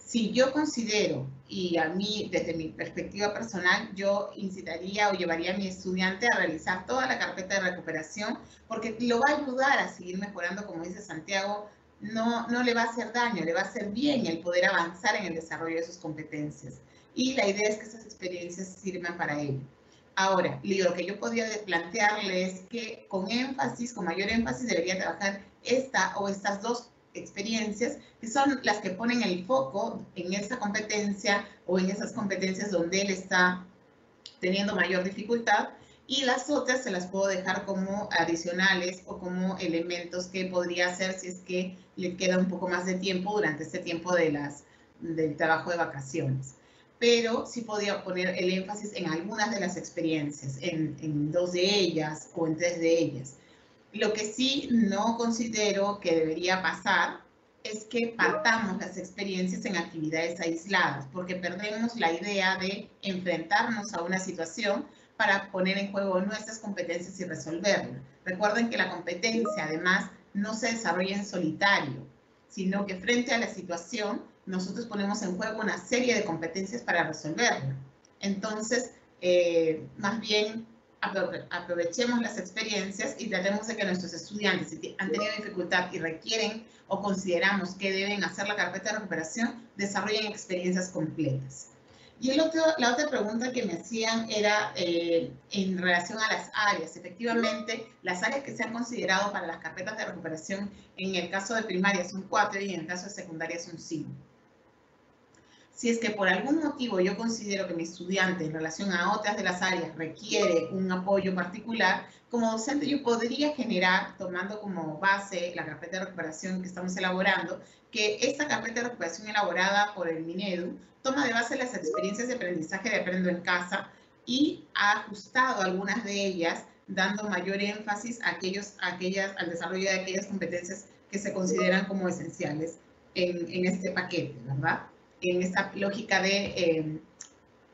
Si yo considero, y a mí, desde mi perspectiva personal, yo incitaría o llevaría a mi estudiante a realizar toda la carpeta de recuperación, porque lo va a ayudar a seguir mejorando, como dice Santiago, no le va a hacer daño, le va a hacer bien el poder avanzar en el desarrollo de sus competencias. Y la idea es que esas experiencias sirvan para ello. Ahora, lo que yo podría plantearle es que con énfasis, con mayor énfasis, debería trabajar esta o estas dos experiencias, que son las que ponen el foco en esa competencia o en esas competencias donde él está teniendo mayor dificultad, y las otras se las puedo dejar como adicionales o como elementos que podría hacer si es que le queda un poco más de tiempo durante este tiempo del trabajo de vacaciones. Pero sí podía poner el énfasis en algunas de las experiencias, en 2 de ellas o en 3 de ellas. Lo que sí no considero que debería pasar es que partamos las experiencias en actividades aisladas, porque perdemos la idea de enfrentarnos a una situación para poner en juego nuestras competencias y resolverla. Recuerden que la competencia, además, no se desarrolla en solitario, sino que frente a la situación, nosotros ponemos en juego una serie de competencias para resolverla. Entonces, más bien, aprovechemos las experiencias y tratemos de que nuestros estudiantes, si han tenido dificultad y requieren o consideramos que deben hacer la carpeta de recuperación, desarrollen experiencias completas. Y la otra pregunta que me hacían era en relación a las áreas. Efectivamente, las áreas que se han considerado para las carpetas de recuperación en el caso de primaria son 4 y en el caso de secundaria son 5. Si es que por algún motivo yo considero que mi estudiante en relación a otras de las áreas requiere un apoyo particular, como docente yo podría generar, tomando como base la carpeta de recuperación que estamos elaborando, que esta carpeta de recuperación elaborada por el Minedu toma de base las experiencias de aprendizaje de Aprendo en Casa y ha ajustado algunas de ellas, dando mayor énfasis a al desarrollo de aquellas competencias que se consideran como esenciales en este paquete, ¿verdad? En esta lógica de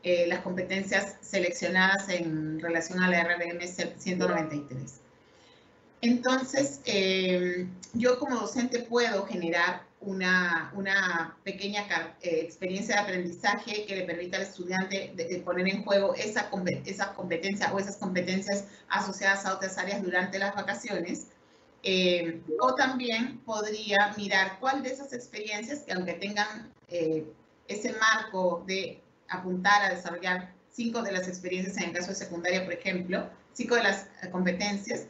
las competencias seleccionadas en relación a la RBM 193. Entonces, yo como docente puedo generar una pequeña experiencia de aprendizaje que le permita al estudiante de poner en juego esa competencia o esas competencias asociadas a otras áreas durante las vacaciones. O también podría mirar cuál de esas experiencias, que aunque tengan ese marco de apuntar a desarrollar 5 de las experiencias en el caso de secundaria, por ejemplo, 5 de las competencias,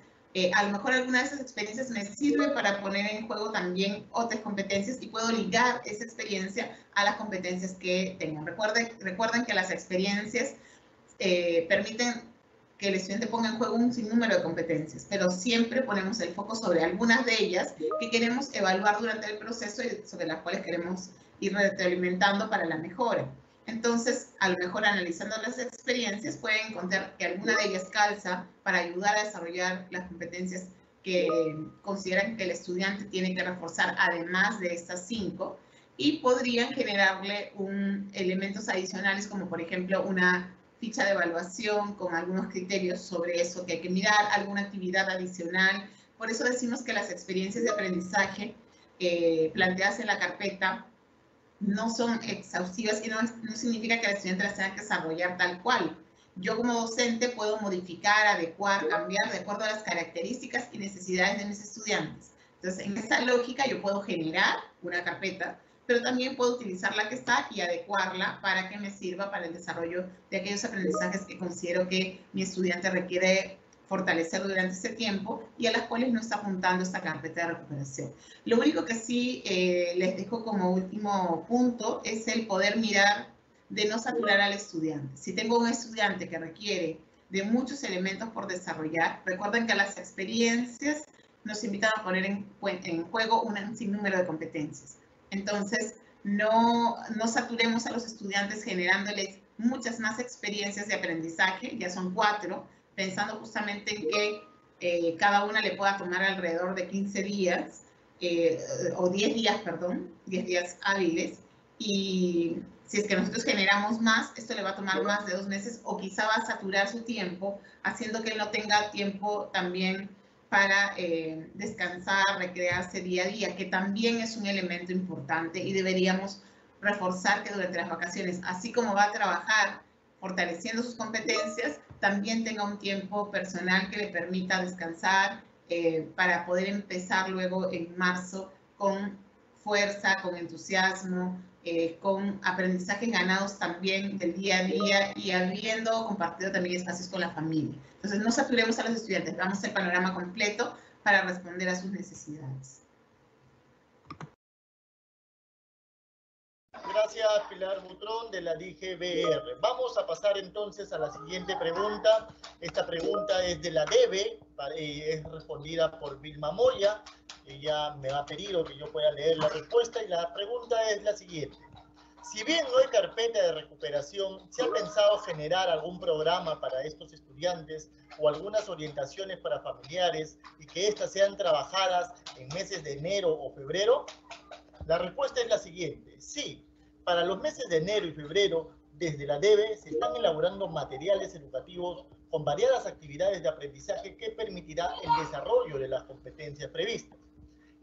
a lo mejor alguna de esas experiencias me sirve para poner en juego también otras competencias y puedo ligar esa experiencia a las competencias que tengan. Recuerden que las experiencias permiten que el estudiante ponga en juego un sinnúmero de competencias, pero siempre ponemos el foco sobre algunas de ellas que queremos evaluar durante el proceso y sobre las cuales queremos ir retroalimentando para la mejora. Entonces, a lo mejor analizando las experiencias pueden encontrar que alguna de ellas calza para ayudar a desarrollar las competencias que consideran que el estudiante tiene que reforzar además de estas 5, y podrían generarle elementos adicionales como por ejemplo una ficha de evaluación con algunos criterios sobre eso que hay que mirar, alguna actividad adicional. Por eso decimos que las experiencias de aprendizaje planteadas en la carpeta no son exhaustivas y no significa que el estudiante las tenga que desarrollar tal cual. Yo como docente puedo modificar, adecuar, cambiar de acuerdo a las características y necesidades de mis estudiantes. Entonces, en esa lógica yo puedo generar una carpeta, pero también puedo utilizar la que está y adecuarla para que me sirva para el desarrollo de aquellos aprendizajes que considero que mi estudiante requiere fortalecer durante ese tiempo y a las cuales no está apuntando esta carpeta de recuperación. Lo único que sí les dejo como último punto es el poder mirar de no saturar al estudiante. Si tengo un estudiante que requiere de muchos elementos por desarrollar, recuerden que las experiencias nos invitan a poner en juego un sinnúmero de competencias. Entonces, no saturemos a los estudiantes generándoles muchas más experiencias de aprendizaje, ya son 4, pensando justamente en que cada una le pueda tomar alrededor de 15 días, o 10 días, perdón, 10 días hábiles, y si es que nosotros generamos más, esto le va a tomar más de 2 meses, o quizá va a saturar su tiempo, haciendo que él no tenga tiempo también para descansar, recrearse día a día, que también es un elemento importante y deberíamos reforzar que durante las vacaciones, así como va a trabajar fortaleciendo sus competencias, también tenga un tiempo personal que le permita descansar para poder empezar luego en marzo con fuerza, con entusiasmo, con aprendizajes ganados también del día a día y habiendo compartido también espacios con la familia. Entonces, no saturemos a los estudiantes, damos el panorama completo para responder a sus necesidades. Gracias, Pilar Butrón, de la DGBR. Vamos a pasar entonces a la siguiente pregunta. Esta pregunta es de la DEBE, es respondida por Vilma Moya. Ella me ha pedido que yo pueda leer la respuesta y la pregunta es la siguiente. Si bien no hay carpeta de recuperación, ¿se ha pensado generar algún programa para estos estudiantes o algunas orientaciones para familiares y que éstas sean trabajadas en meses de enero o febrero? La respuesta es la siguiente. Sí, para los meses de enero y febrero, desde la DEBE se están elaborando materiales educativos con variadas actividades de aprendizaje que permitirá el desarrollo de las competencias previstas.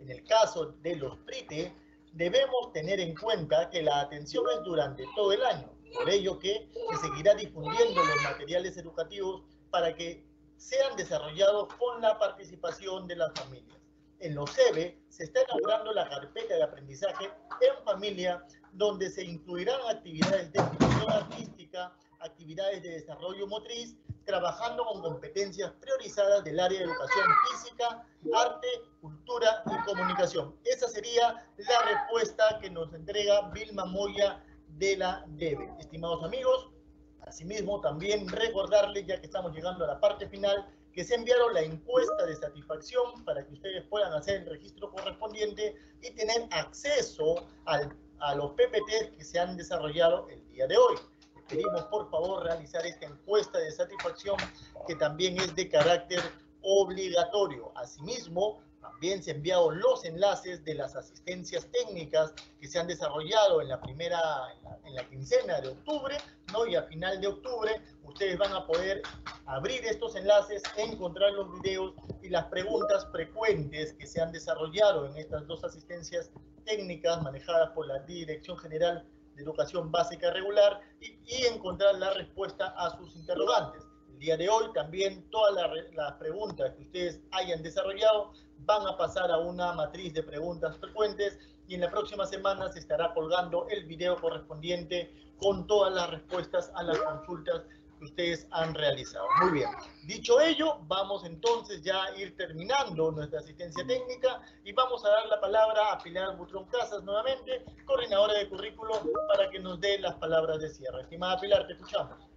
En el caso de los PRITE, debemos tener en cuenta que la atención es durante todo el año, por ello que se seguirá difundiendo los materiales educativos para que sean desarrollados con la participación de las familias. En los CEBE se está elaborando la carpeta de aprendizaje en familia, donde se incluirán actividades de expresión artística, actividades de desarrollo motriz, trabajando con competencias priorizadas del área de educación física, arte, cultura y comunicación. Esa sería la respuesta que nos entrega Vilma Moya de la DEBE. Estimados amigos, asimismo también recordarles, ya que estamos llegando a la parte final, que se enviaron la encuesta de satisfacción para que ustedes puedan hacer el registro correspondiente y tener acceso a los PPTs que se han desarrollado el día de hoy. Les pedimos por favor realizar esta encuesta de satisfacción que también es de carácter obligatorio. Asimismo, también se han enviado los enlaces de las asistencias técnicas que se han desarrollado en la quincena de octubre, ¿no? Y a final de octubre ustedes van a poder abrir estos enlaces, encontrar los videos y las preguntas frecuentes que se han desarrollado en estas dos asistencias técnicas manejadas por la Dirección General de Educación Básica Regular y encontrar la respuesta a sus interrogantes. El día de hoy también todas las preguntas que ustedes hayan desarrollado van a pasar a una matriz de preguntas frecuentes y en la próxima semana se estará colgando el video correspondiente con todas las respuestas a las consultas que ustedes han realizado. Muy bien, dicho ello, vamos entonces ya a ir terminando nuestra asistencia técnica y vamos a dar la palabra a Pilar Butrón Casas nuevamente, coordinadora de currículo, para que nos dé las palabras de cierre. Estimada Pilar, te escuchamos.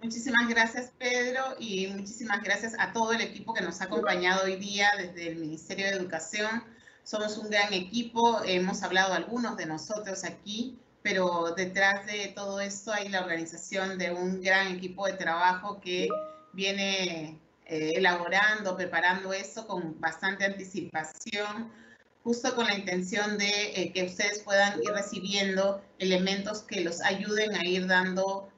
Muchísimas gracias, Pedro, y muchísimas gracias a todo el equipo que nos ha acompañado hoy día desde el Ministerio de Educación. Somos un gran equipo, hemos hablado algunos de nosotros aquí, pero detrás de todo esto hay la organización de un gran equipo de trabajo que viene elaborando, preparando esto con bastante anticipación, justo con la intención de que ustedes puedan ir recibiendo elementos que los ayuden a ir dando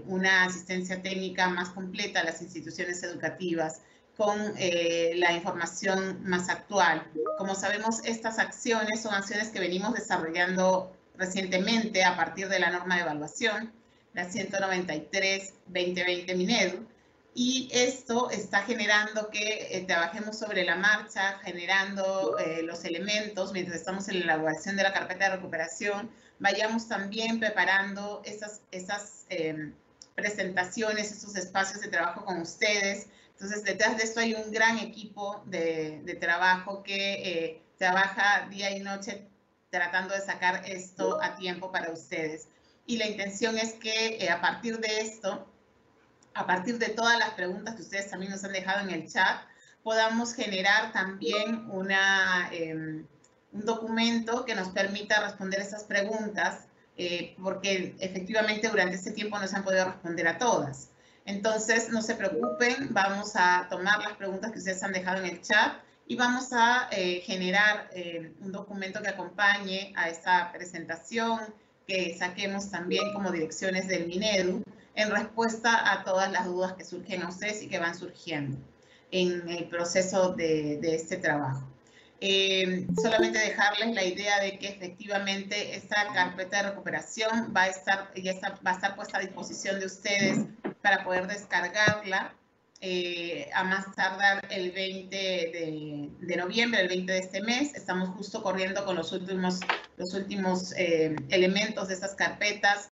una asistencia técnica más completa a las instituciones educativas con la información más actual. Como sabemos, estas acciones son acciones que venimos desarrollando recientemente a partir de la norma de evaluación, la 193-2020 Minedu, y esto está generando que trabajemos sobre la marcha, generando los elementos mientras estamos en la elaboración de la carpeta de recuperación, vayamos también preparando esas presentaciones, esos espacios de trabajo con ustedes. Entonces, detrás de esto hay un gran equipo de trabajo que trabaja día y noche tratando de sacar esto a tiempo para ustedes. Y la intención es que a partir de esto, a partir de todas las preguntas que ustedes también nos han dejado en el chat, podamos generar también un documento que nos permita responder esas preguntas, porque efectivamente durante este tiempo no se han podido responder a todas. Entonces, no se preocupen, vamos a tomar las preguntas que ustedes han dejado en el chat y vamos a generar un documento que acompañe a esta presentación, que saquemos también como direcciones del Minedu, en respuesta a todas las dudas que surgen a ustedes y que van surgiendo en el proceso de este trabajo. Solamente dejarles la idea de que efectivamente esta carpeta de recuperación va a estar puesta a disposición de ustedes para poder descargarla a más tardar el 20 de noviembre, el 20 de este mes. Estamos justo corriendo con los últimos elementos de estas carpetas